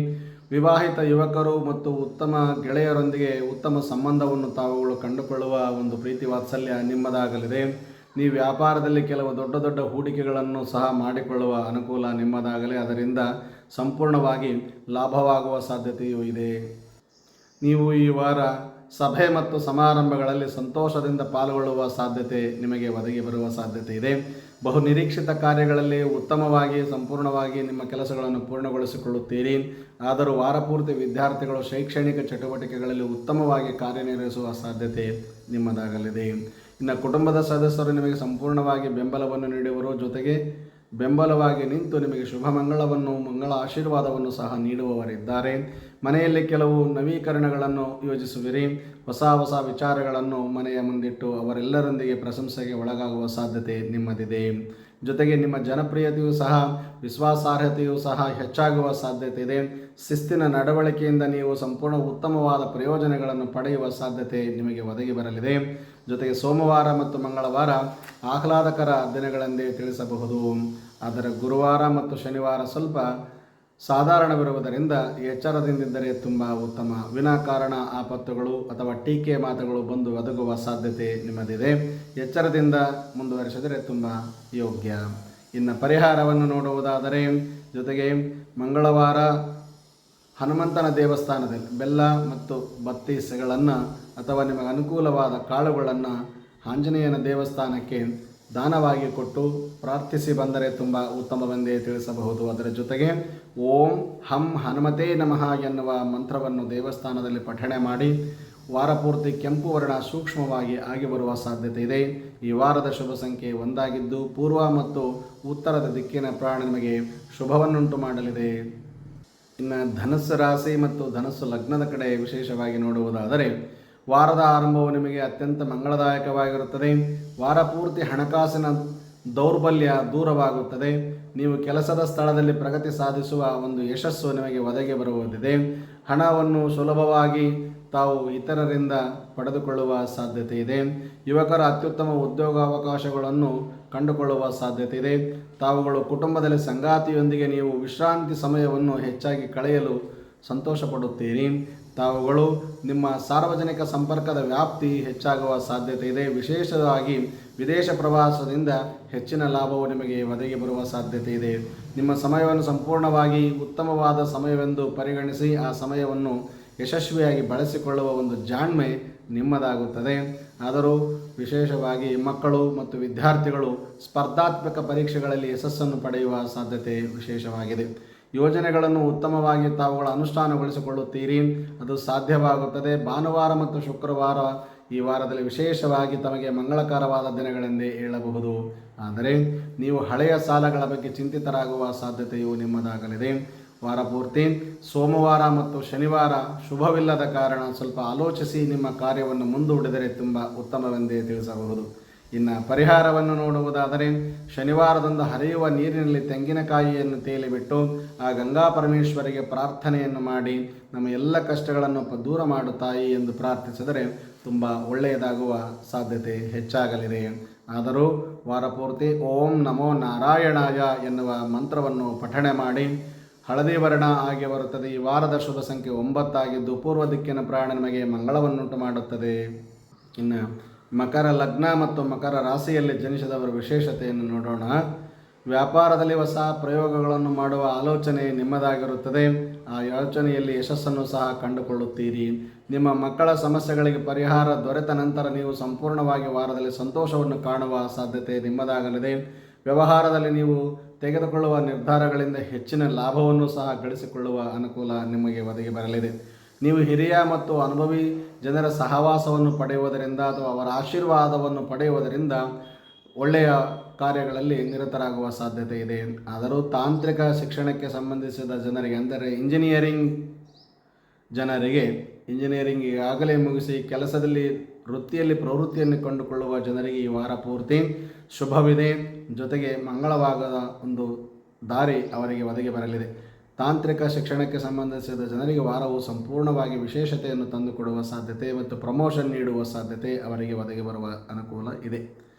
ವಿವಾಹಿತ ಯುವಕರು ಮತ್ತು ಉತ್ತಮ ಗೆಳೆಯರೊಂದಿಗೆ ಉತ್ತಮ ಸಂಬಂಧವನ್ನು ತಾವುಗಳು ಕಂಡುಕೊಳ್ಳುವ ಒಂದು ಪ್ರೀತಿ ವಾತ್ಸಲ್ಯ ನಿಮ್ಮದಾಗಲಿದೆ. ನೀವು ವ್ಯಾಪಾರದಲ್ಲಿ ಕೆಲವು ದೊಡ್ಡ ದೊಡ್ಡ ಹೂಡಿಕೆಗಳನ್ನು ಸಹ ಮಾಡಿಕೊಳ್ಳುವ ಅನುಕೂಲ ನಿಮ್ಮದಾಗಲಿ. ಅದರಿಂದ ಸಂಪೂರ್ಣವಾಗಿ ಲಾಭವಾಗುವ ಸಾಧ್ಯತೆಯೂ ಇದೆ. ನೀವು ಈ ವಾರ ಸಭೆ ಮತ್ತು ಸಮಾರಂಭಗಳಲ್ಲಿ ಸಂತೋಷದಿಂದ ಪಾಲ್ಗೊಳ್ಳುವ ಸಾಧ್ಯತೆ ನಿಮಗೆ ಒದಗಿ ಬರುವ ಸಾಧ್ಯತೆ ಇದೆ. ಬಹು ನಿರೀಕ್ಷಿತ ಕಾರ್ಯಗಳಲ್ಲಿ ಉತ್ತಮವಾಗಿ ಸಂಪೂರ್ಣವಾಗಿ ನಿಮ್ಮ ಕೆಲಸಗಳನ್ನು ಪೂರ್ಣಗೊಳಿಸಿಕೊಳ್ಳುತ್ತೀರಿ. ಆದರೂ ವಾರಪೂರ್ತಿ ವಿದ್ಯಾರ್ಥಿಗಳು ಶೈಕ್ಷಣಿಕ ಚಟುವಟಿಕೆಗಳಲ್ಲಿ ಉತ್ತಮವಾಗಿ ಕಾರ್ಯನಿರ್ವಹಿಸುವ ಸಾಧ್ಯತೆ ನಿಮ್ಮದಾಗಲಿದೆ. ಇನ್ನು ಕುಟುಂಬದ ಸದಸ್ಯರು ನಿಮಗೆ ಸಂಪೂರ್ಣವಾಗಿ ಬೆಂಬಲವನ್ನು ನೀಡುವರು. ಜೊತೆಗೆ ಬೆಂಬಲವಾಗಿ ನಿಂತು ನಿಮಗೆ ಶುಭ ಮಂಗಳ ಆಶೀರ್ವಾದವನ್ನು ಸಹ ನೀಡುವವರಿದ್ದಾರೆ. ಮನೆಯಲ್ಲಿ ಕೆಲವು ನವೀಕರಣಗಳನ್ನು ಯೋಜಿಸುವಿರಿ. ಹೊಸ ವಿಚಾರಗಳನ್ನು ಮನೆಯ ಮುಂದಿಟ್ಟು ಅವರೆಲ್ಲರೊಂದಿಗೆ ಪ್ರಶಂಸೆಗೆ ಒಳಗಾಗುವ ಸಾಧ್ಯತೆ ನಿಮ್ಮದಿದೆ. ಜೊತೆಗೆ ನಿಮ್ಮ ಜನಪ್ರಿಯತೆಯೂ ಸಹ ವಿಶ್ವಾಸಾರ್ಹತೆಯೂ ಸಹ ಹೆಚ್ಚಾಗುವ ಸಾಧ್ಯತೆ ಇದೆ. ಶಿಸ್ತಿನ ನಡವಳಿಕೆಯಿಂದ ನೀವು ಸಂಪೂರ್ಣ ಉತ್ತಮವಾದ ಪ್ರಯೋಜನಗಳನ್ನು ಪಡೆಯುವ ಸಾಧ್ಯತೆ ನಿಮಗೆ ಒದಗಿ ಬರಲಿದೆ. ಜೊತೆಗೆ ಸೋಮವಾರ ಮತ್ತು ಮಂಗಳವಾರ ಆಹ್ಲಾದಕರ ದಿನಗಳೆಂದೇ ತಿಳಿಸಬಹುದು. ಆದರೆ ಗುರುವಾರ ಮತ್ತು ಶನಿವಾರ ಸ್ವಲ್ಪ ಸಾಧಾರಣವಿರುವುದರಿಂದ ಎಚ್ಚರದಿಂದಿದ್ದರೆ ತುಂಬ ಉತ್ತಮ. ವಿನಾಕಾರಣ ಆಪತ್ತುಗಳು ಅಥವಾ ಟೀಕೆ ಮಾತುಗಳು ಬಂದು ಒದಗುವ ಸಾಧ್ಯತೆ ನಿಮ್ಮದಿದೆ. ಎಚ್ಚರದಿಂದ ಮುಂದುವರಿಸಿದರೆ ತುಂಬ ಯೋಗ್ಯ. ಇನ್ನು ಪರಿಹಾರವನ್ನು ನೋಡುವುದಾದರೆ, ಜೊತೆಗೆ ಮಂಗಳವಾರ ಹನುಮಂತನ ದೇವಸ್ಥಾನದಲ್ಲಿ ಬೆಲ್ಲ ಮತ್ತು ಬತ್ತೀಸುಗಳನ್ನು ಅಥವಾ ನಿಮಗೆ ಅನುಕೂಲವಾದ ಕಾಳುಗಳನ್ನು ಆಂಜನೇಯನ ದೇವಸ್ಥಾನಕ್ಕೆ ದಾನವಾಗಿ ಕೊಟ್ಟು ಪ್ರಾರ್ಥಿಸಿ ಬಂದರೆ ತುಂಬ ಉತ್ತಮವೆಂದೇ ತಿಳಿಸಬಹುದು. ಅದರ ಜೊತೆಗೆ ಓಂ ಹಂ ಹನುಮತೇ ನಮಃ ಎನ್ನುವ ಮಂತ್ರವನ್ನು ದೇವಸ್ಥಾನದಲ್ಲಿ ಪಠಣೆ ಮಾಡಿ ವಾರ ಪೂರ್ತಿ ಕೆಂಪು ವರ್ಣ ಸೂಕ್ಷ್ಮವಾಗಿ ಆಗಿ ಬರುವ ಸಾಧ್ಯತೆ ಇದೆ. ಈ ವಾರದ ಶುಭ ಸಂಖ್ಯೆ 1 ಆಗಿದ್ದು ಪೂರ್ವ ಮತ್ತು ಉತ್ತರದ ದಿಕ್ಕಿನ ಪ್ರಯಾಣ ನಿಮಗೆ ಶುಭವನ್ನುಂಟು ಮಾಡಲಿದೆ. ಇನ್ನು ಧನುಸ್ಸು ರಾಶಿ ಮತ್ತು ಧನುಸ್ಸು ಲಗ್ನದ ಕಡೆ ವಿಶೇಷವಾಗಿ ನೋಡುವುದಾದರೆ, ವಾರದ ಆರಂಭವು ನಿಮಗೆ ಅತ್ಯಂತ ಮಂಗಳದಾಯಕವಾಗಿರುತ್ತದೆ. ವಾರ ಪೂರ್ತಿ ಹಣಕಾಸಿನ ದೌರ್ಬಲ್ಯ ದೂರವಾಗುತ್ತದೆ. ನೀವು ಕೆಲಸದ ಸ್ಥಳದಲ್ಲಿ ಪ್ರಗತಿ ಸಾಧಿಸುವ ಒಂದು ಯಶಸ್ಸು ನಿಮಗೆ ಒದಗಿ ಬರುವುದಿದೆ. ಹಣವನ್ನು ಸುಲಭವಾಗಿ ತಾವು ಇತರರಿಂದ ಪಡೆದುಕೊಳ್ಳುವ ಸಾಧ್ಯತೆ ಇದೆ. ಯುವಕರ ಅತ್ಯುತ್ತಮ ಉದ್ಯೋಗಾವಕಾಶಗಳನ್ನು ಕಂಡುಕೊಳ್ಳುವ ಸಾಧ್ಯತೆ ಇದೆ. ತಾವುಗಳು ಕುಟುಂಬದಲ್ಲಿ ಸಂಗಾತಿಯೊಂದಿಗೆ ನೀವು ವಿಶ್ರಾಂತಿ ಸಮಯವನ್ನು ಹೆಚ್ಚಾಗಿ ಕಳೆಯಲು ಸಂತೋಷಪಡುತ್ತೀರಿ. ತಾವುಗಳು ನಿಮ್ಮ ಸಾರ್ವಜನಿಕ ಸಂಪರ್ಕದ ವ್ಯಾಪ್ತಿ ಹೆಚ್ಚಾಗುವ ಸಾಧ್ಯತೆ ಇದೆ. ವಿಶೇಷವಾಗಿ ವಿದೇಶ ಪ್ರವಾಸದಿಂದ ಹೆಚ್ಚಿನ ಲಾಭವು ನಿಮಗೆ ಒದಗಿ ಬರುವ ಸಾಧ್ಯತೆ ಇದೆ. ನಿಮ್ಮ ಸಮಯವನ್ನು ಸಂಪೂರ್ಣವಾಗಿ ಉತ್ತಮವಾದ ಸಮಯವೆಂದು ಪರಿಗಣಿಸಿ ಆ ಸಮಯವನ್ನು ಯಶಸ್ವಿಯಾಗಿ ಬಳಸಿಕೊಳ್ಳುವ ಒಂದು ಜಾಣ್ಮೆ ನಿಮ್ಮದಾಗುತ್ತದೆ. ಆದರೂ ವಿಶೇಷವಾಗಿ ಮಕ್ಕಳು ಮತ್ತು ವಿದ್ಯಾರ್ಥಿಗಳು ಸ್ಪರ್ಧಾತ್ಮಕ ಪರೀಕ್ಷೆಗಳಲ್ಲಿ ಯಶಸ್ಸನ್ನು ಪಡೆಯುವ ಸಾಧ್ಯತೆ ವಿಶೇಷವಾಗಿದೆ. ಯೋಜನೆಗಳನ್ನು ಉತ್ತಮವಾಗಿ ತಾವುಗಳು ಅನುಷ್ಠಾನಗೊಳಿಸಿಕೊಳ್ಳುತ್ತೀರಿ. ಅದು ಸಾಧ್ಯವಾಗುತ್ತದೆ. ಭಾನುವಾರ ಮತ್ತು ಶುಕ್ರವಾರ ಈ ವಾರದಲ್ಲಿ ವಿಶೇಷವಾಗಿ ತಮಗೆ ಮಂಗಳಕರವಾದ ದಿನಗಳೆಂದೇ ಹೇಳಬಹುದು. ಆದರೆ ನೀವು ಹಳೆಯ ಸಾಲಗಳ ಬಗ್ಗೆ ಚಿಂತಿತರಾಗುವ ಸಾಧ್ಯತೆಯು ನಿಮ್ಮದಾಗಲಿದೆ. ವಾರ ಪೂರ್ತಿ ಸೋಮವಾರ ಮತ್ತು ಶನಿವಾರ ಶುಭವಿಲ್ಲದ ಕಾರಣ ಸ್ವಲ್ಪ ಆಲೋಚಿಸಿ ನಿಮ್ಮ ಕಾರ್ಯವನ್ನು ಮುಂದೂಡಿದರೆ ತುಂಬ ಉತ್ತಮವೆಂದೇ ತಿಳಿಸಬಹುದು. ಇನ್ನು ಪರಿಹಾರವನ್ನು ನೋಡುವುದಾದರೆ, ಶನಿವಾರದಂದು ಹರಿಯುವ ನೀರಿನಲ್ಲಿ ತೆಂಗಿನಕಾಯಿಯನ್ನು ತೇಲಿಬಿಟ್ಟು ಆ ಗಂಗಾ ಪರಮೇಶ್ವರಿಗೆ ಪ್ರಾರ್ಥನೆಯನ್ನು ಮಾಡಿ ನಮ್ಮ ಎಲ್ಲ ಕಷ್ಟಗಳನ್ನು ದೂರ ಮಾಡು ತಾಯಿ ಎಂದು ಪ್ರಾರ್ಥಿಸಿದರೆ ತುಂಬ ಒಳ್ಳೆಯದಾಗುವ ಸಾಧ್ಯತೆ ಹೆಚ್ಚಾಗಲಿದೆ. ಆದರೂ ವಾರ ಪೂರ್ತಿ ಓಂ ನಮೋ ನಾರಾಯಣಾಯ ಎನ್ನುವ ಮಂತ್ರವನ್ನು ಪಠಣೆ ಮಾಡಿ ಹಳದಿ ವರ್ಣ ಆಗಿ ಬರುತ್ತದೆ. ಈ ವಾರದ ಶುಭ ಸಂಖ್ಯೆ 9 ಆಗಿದ್ದು ಪೂರ್ವ ದಿಕ್ಕಿನ ಪ್ರಯಾಣ ನಿಮಗೆ ಮಂಗಳವನ್ನುಂಟು ಮಾಡುತ್ತದೆ. ಇನ್ನು ಮಕರ ಲಗ್ನ ಮತ್ತು ಮಕರ ರಾಶಿಯಲ್ಲಿ ಜನಿಸಿದವರ ವಿಶೇಷತೆಯನ್ನು ನೋಡೋಣ. ವ್ಯಾಪಾರದಲ್ಲಿ ಹೊಸ ಪ್ರಯೋಗಗಳನ್ನು ಮಾಡುವ ಆಲೋಚನೆ ನಿಮ್ಮದಾಗಿರುತ್ತದೆ. ಆ ಯೋಚನೆಯಲ್ಲಿ ಯಶಸ್ಸನ್ನು ಸಹ ಕಂಡುಕೊಳ್ಳುತ್ತೀರಿ. ನಿಮ್ಮ ಮಕ್ಕಳ ಸಮಸ್ಯೆಗಳಿಗೆ ಪರಿಹಾರ ದೊರೆತ ನಂತರ ನೀವು ಸಂಪೂರ್ಣವಾಗಿ ವಾರದಲ್ಲಿ ಸಂತೋಷವನ್ನು ಕಾಣುವ ಸಾಧ್ಯತೆ ನಿಮ್ಮದಾಗಲಿದೆ. ವ್ಯವಹಾರದಲ್ಲಿ ನೀವು ತೆಗೆದುಕೊಳ್ಳುವ ನಿರ್ಧಾರಗಳಿಂದ ಹೆಚ್ಚಿನ ಲಾಭವನ್ನು ಸಹ ಗಳಿಸಿಕೊಳ್ಳುವ ಅನುಕೂಲ ನಿಮಗೆ ಒದಗಿ ಬರಲಿದೆ. ನೀವು ಹಿರಿಯ ಮತ್ತು ಅನುಭವಿ ಜನರ ಸಹವಾಸವನ್ನು ಪಡೆಯುವುದರಿಂದ ಅಥವಾ ಅವರ ಆಶೀರ್ವಾದವನ್ನು ಪಡೆಯುವುದರಿಂದ ಒಳ್ಳೆಯ ಕಾರ್ಯಗಳಲ್ಲಿ ನಿರತರಾಗುವ ಸಾಧ್ಯತೆ ಇದೆ. ಆದರೂ ತಾಂತ್ರಿಕ ಶಿಕ್ಷಣಕ್ಕೆ ಸಂಬಂಧಿಸಿದ ಜನರಿಗೆ, ಅಂದರೆ ಇಂಜಿನಿಯರಿಂಗ್ ಈಗಾಗಲೇ ಮುಗಿಸಿ ಕೆಲಸದಲ್ಲಿ ವೃತ್ತಿಯಲ್ಲಿ ಪ್ರವೃತ್ತಿಯನ್ನು ಕಂಡುಕೊಳ್ಳುವ ಜನರಿಗೆ ಈ ವಾರ ಪೂರ್ತಿ ಶುಭವಿದೆ. ಜೊತೆಗೆ ಮಂಗಳವಾಗದ ಒಂದು ದಾರಿ ಅವರಿಗೆ ಒದಗಿ ಬರಲಿದೆ. ತಾಂತ್ರಿಕ ಶಿಕ್ಷಣಕ್ಕೆ ಸಂಬಂಧಿಸಿದ ಜನರಿಗೆ ವಾರವು ಸಂಪೂರ್ಣವಾಗಿ ವಿಶೇಷತೆಯನ್ನು ತಂದುಕೊಡುವ ಸಾಧ್ಯತೆ ಮತ್ತು ಪ್ರಮೋಷನ್ ನೀಡುವ ಸಾಧ್ಯತೆ ಅವರಿಗೆ ಒದಗಿ ಬರುವ ಅನುಕೂಲ ಇದೆ.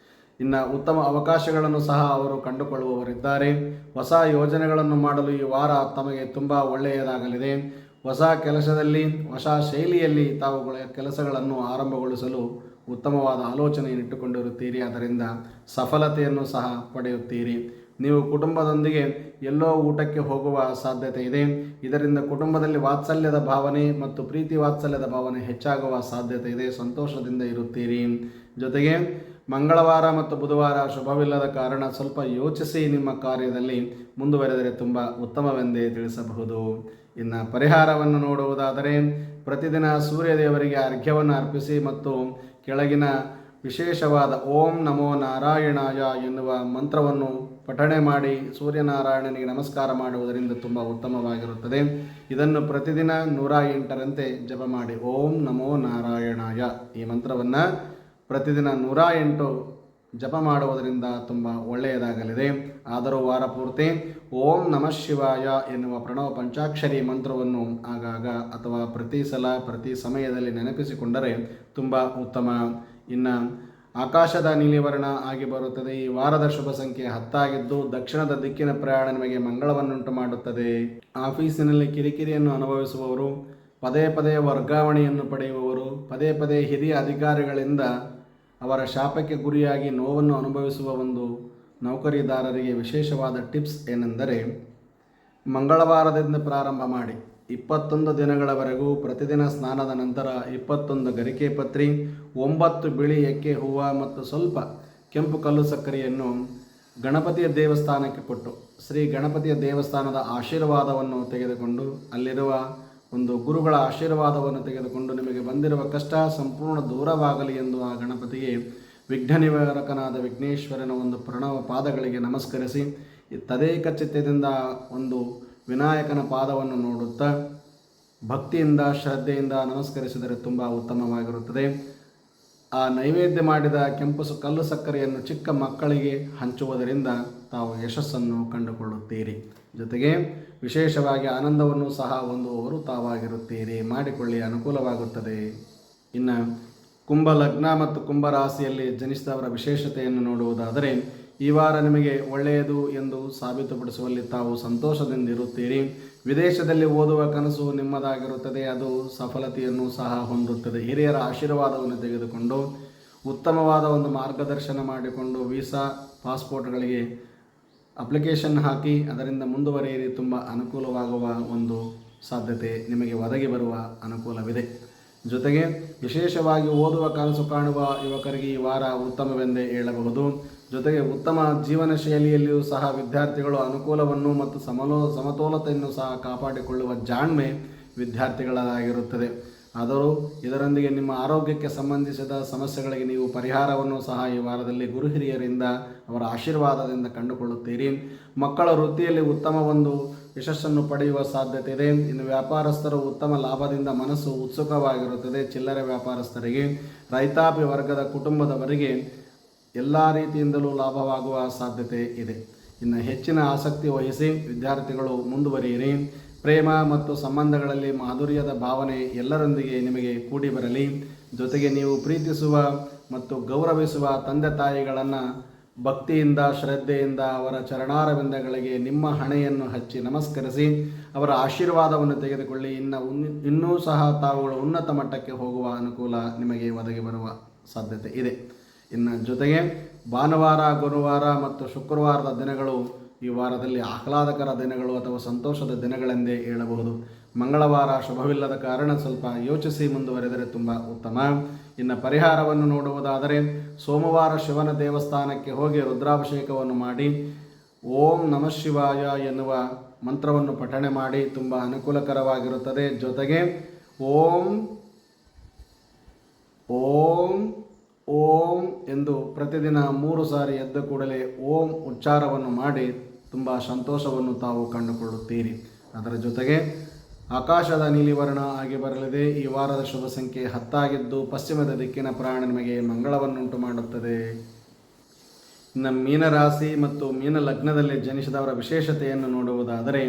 ಇನ್ನು ಉತ್ತಮ ಅವಕಾಶಗಳನ್ನು ಸಹ ಅವರು ಕಂಡುಕೊಳ್ಳುವವರಿದ್ದಾರೆ. ಹೊಸ ಯೋಜನೆಗಳನ್ನು ಮಾಡಲು ಈ ವಾರ ತಮಗೆ ತುಂಬ ಒಳ್ಳೆಯದಾಗಲಿದೆ. ಹೊಸ ಕೆಲಸದಲ್ಲಿ ಹೊಸ ಶೈಲಿಯಲ್ಲಿ ತಾವುಗಳ ಕೆಲಸಗಳನ್ನು ಆರಂಭಗೊಳಿಸಲು ಉತ್ತಮವಾದ ಆಲೋಚನೆಯನ್ನು ಇಟ್ಟುಕೊಂಡಿರುತ್ತೀರಿ. ಅದರಿಂದ ಸಫಲತೆಯನ್ನು ಸಹ ಪಡೆಯುತ್ತೀರಿ. ನೀವು ಕುಟುಂಬದೊಂದಿಗೆ ಎಲ್ಲೋ ಊಟಕ್ಕೆ ಹೋಗುವ ಸಾಧ್ಯತೆ ಇದೆ. ಇದರಿಂದ ಕುಟುಂಬದಲ್ಲಿ ವಾತ್ಸಲ್ಯದ ಭಾವನೆ ಮತ್ತು ಪ್ರೀತಿ ವಾತ್ಸಲ್ಯದ ಭಾವನೆ ಹೆಚ್ಚಾಗುವ ಸಾಧ್ಯತೆ ಇದೆ. ಸಂತೋಷದಿಂದ ಇರುತ್ತೀರಿ. ಜೊತೆಗೆ ಮಂಗಳವಾರ ಮತ್ತು ಬುಧವಾರ ಶುಭವಿಲ್ಲದ ಕಾರಣ ಸ್ವಲ್ಪ ಯೋಚಿಸಿ ನಿಮ್ಮ ಕಾರ್ಯದಲ್ಲಿ ಮುಂದುವರೆದರೆ ತುಂಬ ಉತ್ತಮವೆಂದೇ ತಿಳಿಸಬಹುದು. ಇನ್ನು ಪರಿಹಾರವನ್ನು ನೋಡುವುದಾದರೆ, ಪ್ರತಿದಿನ ಸೂರ್ಯದೇವರಿಗೆ ಅರ್ಘ್ಯವನ್ನು ಅರ್ಪಿಸಿ ಮತ್ತು ಕೆಳಗಿನ ವಿಶೇಷವಾದ ಓಂ ನಮೋ ನಾರಾಯಣಾಯ ಎನ್ನುವ ಮಂತ್ರವನ್ನು ಪಠಣೆ ಮಾಡಿ ಸೂರ್ಯನಾರಾಯಣನಿಗೆ ನಮಸ್ಕಾರ ಮಾಡುವುದರಿಂದ ತುಂಬ ಉತ್ತಮವಾಗಿರುತ್ತದೆ. ಇದನ್ನು ಪ್ರತಿದಿನ 108ರಂತೆ ಜಪ ಮಾಡಿ. ಓಂ ನಮೋ ನಾರಾಯಣಾಯ ಈ ಮಂತ್ರವನ್ನು ಪ್ರತಿದಿನ 108 ಜಪ ಮಾಡುವುದರಿಂದ ತುಂಬ ಒಳ್ಳೆಯದಾಗಲಿದೆ. ಆದರೂ ವಾರ ಪೂರ್ತಿ ಓಂ ನಮಃ ಶಿವಾಯ ಎನ್ನುವ ಪ್ರಣವ ಪಂಚಾಕ್ಷರಿ ಮಂತ್ರವನ್ನು ಆಗಾಗ ಅಥವಾ ಪ್ರತಿ ಸಲ ಪ್ರತಿ ಸಮಯದಲ್ಲಿ ನೆನಪಿಸಿಕೊಂಡರೆ ತುಂಬ ಉತ್ತಮ. ಇನ್ನು ಆಕಾಶದ ನೀಲಿವರ್ಣ ಆಗಿ ಬರುತ್ತದೆ. ಈ ವಾರದ ಶುಭ ಸಂಖ್ಯೆ 10 ಆಗಿದ್ದು ದಕ್ಷಿಣದ ದಿಕ್ಕಿನ ಪ್ರಯಾಣ ನಿಮಗೆ ಮಂಗಳವನ್ನುಂಟು ಮಾಡುತ್ತದೆ. ಆಫೀಸಿನಲ್ಲಿ ಕಿರಿಕಿರಿಯನ್ನು ಅನುಭವಿಸುವವರು, ಪದೇ ಪದೇ ವರ್ಗಾವಣೆಯನ್ನು ಪಡೆಯುವವರು, ಪದೇ ಪದೇ ಹಿರಿಯ ಅಧಿಕಾರಿಗಳಿಂದ ಅವರ ಶಾಪಕ್ಕೆ ಗುರಿಯಾಗಿ ನೋವನ್ನು ಅನುಭವಿಸುವ ಒಂದು ನೌಕರಿದಾರರಿಗೆ ವಿಶೇಷವಾದ ಟಿಪ್ಸ್ ಏನೆಂದರೆ, ಮಂಗಳವಾರದಿಂದ ಪ್ರಾರಂಭ ಮಾಡಿ 21 ದಿನಗಳವರೆಗೂ ಪ್ರತಿದಿನ ಸ್ನಾನದ ನಂತರ 21 ಗರಿಕೆ ಪತ್ರಿ, 9 ಬಿಳಿ ಎಕ್ಕೆ ಹೂವು ಮತ್ತು ಸ್ವಲ್ಪ ಕೆಂಪು ಕಲ್ಲು ಸಕ್ಕರೆಯನ್ನು ಗಣಪತಿಯ ದೇವಸ್ಥಾನಕ್ಕೆ ಕೊಟ್ಟು ಶ್ರೀ ಗಣಪತಿಯ ದೇವಸ್ಥಾನದ ಆಶೀರ್ವಾದವನ್ನು ತೆಗೆದುಕೊಂಡು, ಅಲ್ಲಿರುವ ಒಂದು ಗುರುಗಳ ಆಶೀರ್ವಾದವನ್ನು ತೆಗೆದುಕೊಂಡು ನಿಮಗೆ ಬಂದಿರುವ ಕಷ್ಟ ಸಂಪೂರ್ಣ ದೂರವಾಗಲಿ ಎಂದು ಆ ಗಣಪತಿಗೆ ವಿಘ್ನ ನಿವಾರಕನಾದ ವಿಘ್ನೇಶ್ವರನ ಒಂದು ಪ್ರಣವ ಪಾದಗಳಿಗೆ ನಮಸ್ಕರಿಸಿ ತದೇಕ ಚಿತ್ತದಿಂದ ಒಂದು ವಿನಾಯಕನ ಪಾದವನ್ನು ನೋಡುತ್ತಾ ಭಕ್ತಿಯಿಂದ ಶ್ರದ್ಧೆಯಿಂದ ನಮಸ್ಕರಿಸಿದರೆ ತುಂಬ ಉತ್ತಮವಾಗಿರುತ್ತದೆ. ಆ ನೈವೇದ್ಯ ಮಾಡಿದ ಕೆಂಪು ಕಲ್ಲು ಸಕ್ಕರೆಯನ್ನು ಚಿಕ್ಕ ಮಕ್ಕಳಿಗೆ ಹಂಚುವುದರಿಂದ ತಾವು ಯಶಸ್ಸನ್ನು ಕಂಡುಕೊಳ್ಳುತ್ತೀರಿ. ಜೊತೆಗೆ ವಿಶೇಷವಾಗಿ ಆನಂದವನ್ನು ಸಹ ಹೊಂದುವವರು ತಾವಾಗಿರುತ್ತೀರಿ. ಮಾಡಿಕೊಳ್ಳಿ, ಅನುಕೂಲವಾಗುತ್ತದೆ. ಇನ್ನು ಕುಂಭ ಲಗ್ನ ಮತ್ತು ಕುಂಭರಾಶಿಯಲ್ಲಿ ಜನಿಸಿದವರ ವಿಶೇಷತೆಯನ್ನು ನೋಡುವುದಾದರೆ, ಈ ವಾರ ನಿಮಗೆ ಒಳ್ಳೆಯದು ಎಂದು ಸಾಬೀತುಪಡಿಸುವಲ್ಲಿ ತಾವು ಸಂತೋಷದಿಂದಿರುತ್ತೀರಿ. ವಿದೇಶದಲ್ಲಿ ಓದುವ ಕನಸು ನಿಮ್ಮದಾಗಿರುತ್ತದೆ. ಅದು ಸಫಲತೆಯನ್ನು ಸಹ ಹೊಂದುತ್ತದೆ. ಹಿರಿಯರ ಆಶೀರ್ವಾದವನ್ನು ತೆಗೆದುಕೊಂಡು ಉತ್ತಮವಾದ ಒಂದು ಮಾರ್ಗದರ್ಶನ ಮಾಡಿಕೊಂಡು ವೀಸಾ ಪಾಸ್ಪೋರ್ಟ್ಗಳಿಗೆ ಅಪ್ಲಿಕೇಶನ್ ಹಾಕಿ ಅದರಿಂದ ಮುಂದುವರಿಯಿರಿ. ತುಂಬ ಅನುಕೂಲವಾಗುವ ಒಂದು ಸಾಧ್ಯತೆ ನಿಮಗೆ ಒದಗಿ ಬರುವ ಅನುಕೂಲವಿದೆ. ಜೊತೆಗೆ ವಿಶೇಷವಾಗಿ ಓದುವ ಕನಸು ಕಾಣುವ ಯುವಕರಿಗೆ ಈ ವಾರ ಉತ್ತಮವೆಂದೇ ಹೇಳಬಹುದು. ಜೊತೆಗೆ ಉತ್ತಮ ಜೀವನ ಶೈಲಿಯಲ್ಲಿಯೂ ಸಹ ವಿದ್ಯಾರ್ಥಿಗಳು ಅನುಕೂಲವನ್ನು ಮತ್ತು ಸಮತೋಲತೆಯನ್ನು ಸಹ ಕಾಪಾಡಿಕೊಳ್ಳುವ ಜಾಣ್ಮೆ ವಿದ್ಯಾರ್ಥಿಗಳಾಗಿರುತ್ತದೆ. ಆದರೂ ಇದರೊಂದಿಗೆ ನಿಮ್ಮ ಆರೋಗ್ಯಕ್ಕೆ ಸಂಬಂಧಿಸಿದ ಸಮಸ್ಯೆಗಳಿಗೆ ನೀವು ಪರಿಹಾರವನ್ನು ಸಹ ಈ ವಾರದಲ್ಲಿ ಗುರು ಹಿರಿಯರಿಂದ ಅವರ ಆಶೀರ್ವಾದದಿಂದ ಕಂಡುಕೊಳ್ಳುತ್ತೀರಿ. ಮಕ್ಕಳ ವೃತ್ತಿಯಲ್ಲಿ ಉತ್ತಮ ಒಂದು ಯಶಸ್ಸನ್ನು ಪಡೆಯುವ ಸಾಧ್ಯತೆ ಇದೆ. ಇನ್ನು ವ್ಯಾಪಾರಸ್ಥರು ಉತ್ತಮ ಲಾಭದಿಂದ ಮನಸ್ಸು ಉತ್ಸುಕವಾಗಿರುತ್ತದೆ. ಚಿಲ್ಲರೆ ವ್ಯಾಪಾರಸ್ಥರಿಗೆ, ರೈತಾಪಿ ವರ್ಗದ ಕುಟುಂಬದವರಿಗೆ ಎಲ್ಲ ರೀತಿಯಿಂದಲೂ ಲಾಭವಾಗುವ ಸಾಧ್ಯತೆ ಇದೆ. ಇನ್ನು ಹೆಚ್ಚಿನ ಆಸಕ್ತಿ ವಹಿಸಿ ವಿದ್ಯಾರ್ಥಿಗಳು ಮುಂದುವರಿಯಿರಿ. ಪ್ರೇಮ ಮತ್ತು ಸಂಬಂಧಗಳಲ್ಲಿ ಮಾಧುರ್ಯದ ಭಾವನೆ ಎಲ್ಲರೊಂದಿಗೆ ನಿಮಗೆ ಕೂಡಿ ಬರಲಿ. ಜೊತೆಗೆ ನೀವು ಪ್ರೀತಿಸುವ ಮತ್ತು ಗೌರವಿಸುವ ತಂದೆ ತಾಯಿಗಳನ್ನು ಭಕ್ತಿಯಿಂದ ಶ್ರದ್ಧೆಯಿಂದ ಅವರ ಚರಣಾರವಿಂದಗಳಿಗೆ ನಿಮ್ಮ ಹಣೆಯನ್ನು ಹಚ್ಚಿ ನಮಸ್ಕರಿಸಿ ಅವರ ಆಶೀರ್ವಾದವನ್ನು ತೆಗೆದುಕೊಳ್ಳಿ. ಇನ್ನೂ ಸಹ ತಾವುಗಳು ಉನ್ನತ ಮಟ್ಟಕ್ಕೆ ಹೋಗುವ ಅನುಕೂಲ ನಿಮಗೆ ಒದಗಿ ಬರುವ ಸಾಧ್ಯತೆ ಇದೆ. ಇನ್ನು ಜೊತೆಗೆ ಭಾನುವಾರ, ಗುರುವಾರ ಮತ್ತು ಶುಕ್ರವಾರದ ದಿನಗಳು ಈ ವಾರದಲ್ಲಿ ಆಹ್ಲಾದಕರ ದಿನಗಳು ಅಥವಾ ಸಂತೋಷದ ದಿನಗಳೆಂದೇ ಹೇಳಬಹುದು. ಮಂಗಳವಾರ ಶುಭವಿಲ್ಲದ ಕಾರಣ ಸ್ವಲ್ಪ ಯೋಚಿಸಿ ಮುಂದುವರೆದರೆ ತುಂಬ ಉತ್ತಮ. ಇನ್ನು ಪರಿಹಾರವನ್ನು ನೋಡುವುದಾದರೆ, ಸೋಮವಾರ ಶಿವನ ದೇವಸ್ಥಾನಕ್ಕೆ ಹೋಗಿ ರುದ್ರಾಭಿಷೇಕವನ್ನು ಮಾಡಿ ಓಂ ನಮಃ ಶಿವಾಯ ಎನ್ನುವ ಮಂತ್ರವನ್ನು ಪಠಣೆ ಮಾಡಿ ತುಂಬ ಅನುಕೂಲಕರವಾಗಿರುತ್ತದೆ. ಜೊತೆಗೆ ಓಂ ಓಂ ಓಂ ಎಂದು ಪ್ರತಿದಿನ 3 ಸಾರಿ ಎದ್ದ ಕೂಡಲೇ ಓಂ ಉಚ್ಚಾರವನ್ನು ಮಾಡಿ ತುಂಬ ಸಂತೋಷವನ್ನು ತಾವು ಕಂಡುಕೊಳ್ಳುತ್ತೀರಿ. ಅದರ ಜೊತೆಗೆ ಆಕಾಶದ ನೀಲಿವರ್ಣ ಆಗಿ ಬರಲಿದೆ. ಈ ವಾರದ ಶುಭ ಸಂಖ್ಯೆ 10 ಆಗಿದ್ದು ಪಶ್ಚಿಮದ ದಿಕ್ಕಿನ ಪ್ರಯಾಣ ನಿಮಗೆ ಮಂಗಳವನ್ನುಂಟು ಮಾಡುತ್ತದೆ. ಇನ್ನು ಮೀನರಾಶಿ ಮತ್ತು ಮೀನ ಲಗ್ನದಲ್ಲಿ ಜನಿಸಿದವರ ವಿಶೇಷತೆಯನ್ನು ನೋಡುವುದಾದರೆ,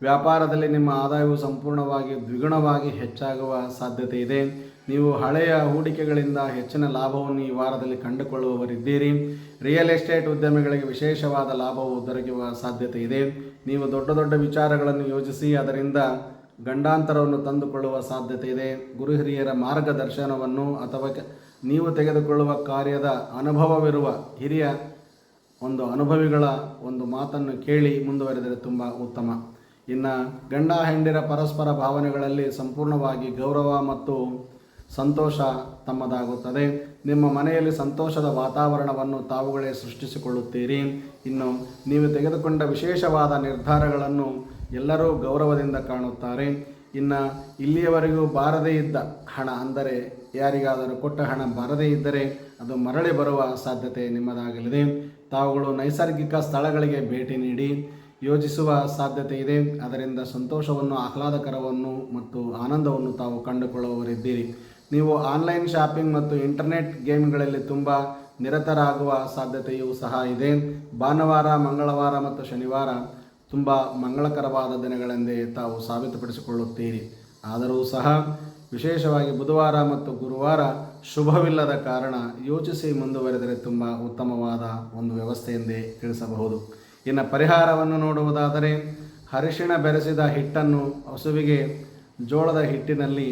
ವ್ಯಾಪಾರದಲ್ಲಿ ನಿಮ್ಮ ಆದಾಯವು ಸಂಪೂರ್ಣವಾಗಿ ದ್ವಿಗುಣವಾಗಿ ಹೆಚ್ಚಾಗುವ ಸಾಧ್ಯತೆ ಇದೆ. ನೀವು ಹಳೆಯ ಹೂಡಿಕೆಗಳಿಂದ ಹೆಚ್ಚಿನ ಲಾಭವನ್ನು ಈ ವಾರದಲ್ಲಿ ಕಂಡುಕೊಳ್ಳುವವರಿದ್ದೀರಿ. ರಿಯಲ್ ಎಸ್ಟೇಟ್ ಉದ್ಯಮಿಗಳಿಗೆ ವಿಶೇಷವಾದ ಲಾಭವು ದೊರಕುವ ಸಾಧ್ಯತೆ ಇದೆ. ನೀವು ದೊಡ್ಡ ದೊಡ್ಡ ವಿಚಾರಗಳನ್ನು ಯೋಚಿಸಿ ಅದರಿಂದ ಗಂಡಾಂತರವನ್ನು ತಂದುಕೊಳ್ಳುವ ಸಾಧ್ಯತೆ ಇದೆ. ಗುರು ಹಿರಿಯರ ಮಾರ್ಗದರ್ಶನವನ್ನು ಅಥವಾ ನೀವು ತೆಗೆದುಕೊಳ್ಳುವ ಕಾರ್ಯದ ಅನುಭವವಿರುವ ಹಿರಿಯ ಒಂದು ಅನುಭವಿಗಳ ಒಂದು ಮಾತನ್ನು ಕೇಳಿ ಮುಂದುವರೆದರೆ ತುಂಬ ಉತ್ತಮ. ಇನ್ನು ಗಂಡ ಹೆಂಡಿರ ಪರಸ್ಪರ ಭಾವನೆಗಳಲ್ಲಿ ಸಂಪೂರ್ಣವಾಗಿ ಗೌರವ ಮತ್ತು ಸಂತೋಷ ತಮ್ಮದಾಗುತ್ತದೆ. ನಿಮ್ಮ ಮನೆಯಲ್ಲಿ ಸಂತೋಷದ ವಾತಾವರಣವನ್ನು ತಾವುಗಳೇ ಸೃಷ್ಟಿಸಿಕೊಳ್ಳುತ್ತೀರಿ. ಇನ್ನು ನೀವು ತೆಗೆದುಕೊಂಡ ವಿಶೇಷವಾದ ನಿರ್ಧಾರಗಳನ್ನು ಎಲ್ಲರೂ ಗೌರವದಿಂದ ಕಾಣುತ್ತಾರೆ. ಇನ್ನು ಇಲ್ಲಿಯವರೆಗೂ ಬಾರದೇ ಇದ್ದ ಹಣ, ಅಂದರೆ ಯಾರಿಗಾದರೂ ಕೊಟ್ಟ ಹಣ ಬಾರದೇ ಇದ್ದರೆ ಅದು ಮರಳಿ ಬರುವ ಸಾಧ್ಯತೆ ನಿಮ್ಮದಾಗಲಿದೆ. ತಾವುಗಳು ನೈಸರ್ಗಿಕ ಸ್ಥಳಗಳಿಗೆ ಭೇಟಿ ನೀಡಿ ಯೋಜಿಸುವ ಸಾಧ್ಯತೆ ಇದೆ. ಅದರಿಂದ ಸಂತೋಷವನ್ನು, ಆಹ್ಲಾದಕರವನ್ನು ಮತ್ತು ಆನಂದವನ್ನು ತಾವು ಕಂಡುಕೊಳ್ಳುವವರಿದ್ದೀರಿ. ನೀವು ಆನ್ಲೈನ್ ಶಾಪಿಂಗ್ ಮತ್ತು ಇಂಟರ್ನೆಟ್ ಗೇಮ್ಗಳಲ್ಲಿ ತುಂಬ ನಿರತರಾಗುವ ಸಾಧ್ಯತೆಯೂ ಸಹ ಇದೆ. ಭಾನುವಾರ, ಮಂಗಳವಾರ ಮತ್ತು ಶನಿವಾರ ತುಂಬ ಮಂಗಳಕರವಾದ ದಿನಗಳೆಂದೇ ತಾವು ಸಾಬೀತುಪಡಿಸಿಕೊಳ್ಳುತ್ತೀರಿ. ಆದರೂ ಸಹ ವಿಶೇಷವಾಗಿ ಬುಧವಾರ ಮತ್ತು ಗುರುವಾರ ಶುಭವಿಲ್ಲದ ಕಾರಣ ಯೋಚಿಸಿ ಮುಂದುವರೆದರೆ ತುಂಬ ಉತ್ತಮವಾದ ಒಂದು ವ್ಯವಸ್ಥೆ ಎಂದೇ ತಿಳಿಸಬಹುದು. ಇನ್ನು ಪರಿಹಾರವನ್ನು ನೋಡುವುದಾದರೆ, ಅರಿಶಿಣ ಬೆರೆಸಿದ ಹಿಟ್ಟನ್ನು ಹಸುವಿಗೆ ಜೋಳದ ಹಿಟ್ಟಿನಲ್ಲಿ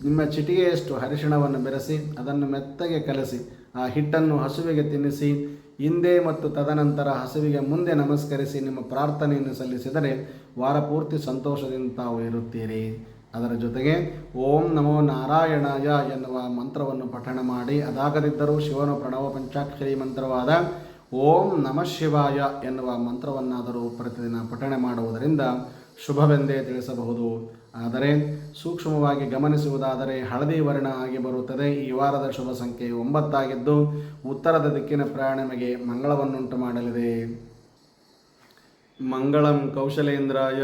ನಿಮ್ಮ ಚಿಟಿಗೆಯಷ್ಟು ಅರಿಶಿಣವನ್ನು ಬೆರೆಸಿ ಅದನ್ನು ಮೆತ್ತಗೆ ಕಲಸಿ ಆ ಹಿಟ್ಟನ್ನು ಹಸುವಿಗೆ ತಿನ್ನಿಸಿ ಹಿಂದೆ ಮತ್ತು ತದನಂತರ ಹಸುವಿಗೆ ಮುಂದೆ ನಮಸ್ಕರಿಸಿ ನಿಮ್ಮ ಪ್ರಾರ್ಥನೆಯನ್ನು ಸಲ್ಲಿಸಿದರೆ ವಾರ ಪೂರ್ತಿ ಸಂತೋಷದಿಂದ ತಾವು ಇರುತ್ತೀರಿ. ಅದರ ಜೊತೆಗೆ ಓಂ ನಮೋ ನಾರಾಯಣಾಯ ಎನ್ನುವ ಮಂತ್ರವನ್ನು ಪಠಣ ಮಾಡಿ, ಅದಾಗದಿದ್ದರೂ ಶಿವನ ಪ್ರಣವ ಪಂಚಾಕ್ಷರಿ ಮಂತ್ರವಾದ ಓಂ ನಮಃ ಶಿವಾಯ ಎನ್ನುವ ಮಂತ್ರವನ್ನಾದರೂ ಪ್ರತಿದಿನ ಪಠಣೆ ಮಾಡುವುದರಿಂದ ಶುಭವೆಂದೇ ತಿಳಿಸಬಹುದು. ಆದರೆ ಸೂಕ್ಷ್ಮವಾಗಿ ಗಮನಿಸುವುದಾದರೆ ಹಳದಿ ವರ್ಣ ಆಗಿ ಬರುತ್ತದೆ. ಈ ವಾರದ ಶುಭ ಸಂಖ್ಯೆ 9 ಆಗಿದ್ದು ಉತ್ತರದ ದಿಕ್ಕಿನ ಪ್ರಯಾಣ ನಿಮಗೆ ಮಂಗಳವನ್ನುಂಟು ಮಾಡಲಿದೆ. ಮಂಗಳಂ ಕೌಶಲೇಂದ್ರಾಯ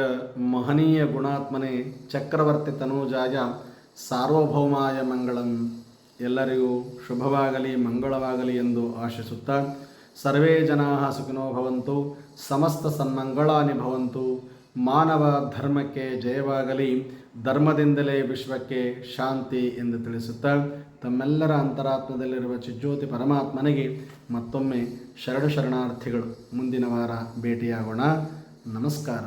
ಮಹನೀಯ ಗುಣಾತ್ಮನೆ ಚಕ್ರವರ್ತಿ ತನೂಜಾಯ ಸಾರ್ವಭೌಮಾಯ ಮಂಗಳಂ. ಎಲ್ಲರಿಗೂ ಶುಭವಾಗಲಿ, ಮಂಗಳವಾಗಲಿ ಎಂದು ಆಶಿಸುತ್ತಾ ಸರ್ವೇ ಜನಾಃ ಸುಖಿನೋ ಭವಂತು, ಸಮಸ್ತ ಸನ್ಮಂಗಳಾನಿ ಭವಂತು. ಮಾನವ ಧರ್ಮಕ್ಕೆ ಜಯವಾಗಲಿ, ಧರ್ಮದಿಂದಲೇ ವಿಶ್ವಕ್ಕೆ ಶಾಂತಿ ಎಂದು ತಿಳಿಸುತ್ತಾ ತಮ್ಮೆಲ್ಲರ ಅಂತರಾತ್ಮದಲ್ಲಿರುವ ಚಿಜ್ಯೋತಿ ಪರಮಾತ್ಮನಿಗೆ ಮತ್ತೊಮ್ಮೆ ಶರಣಾರ್ಥಿಗಳು. ಮುಂದಿನ ವಾರ ಭೇಟಿಯಾಗೋಣ. ನಮಸ್ಕಾರ.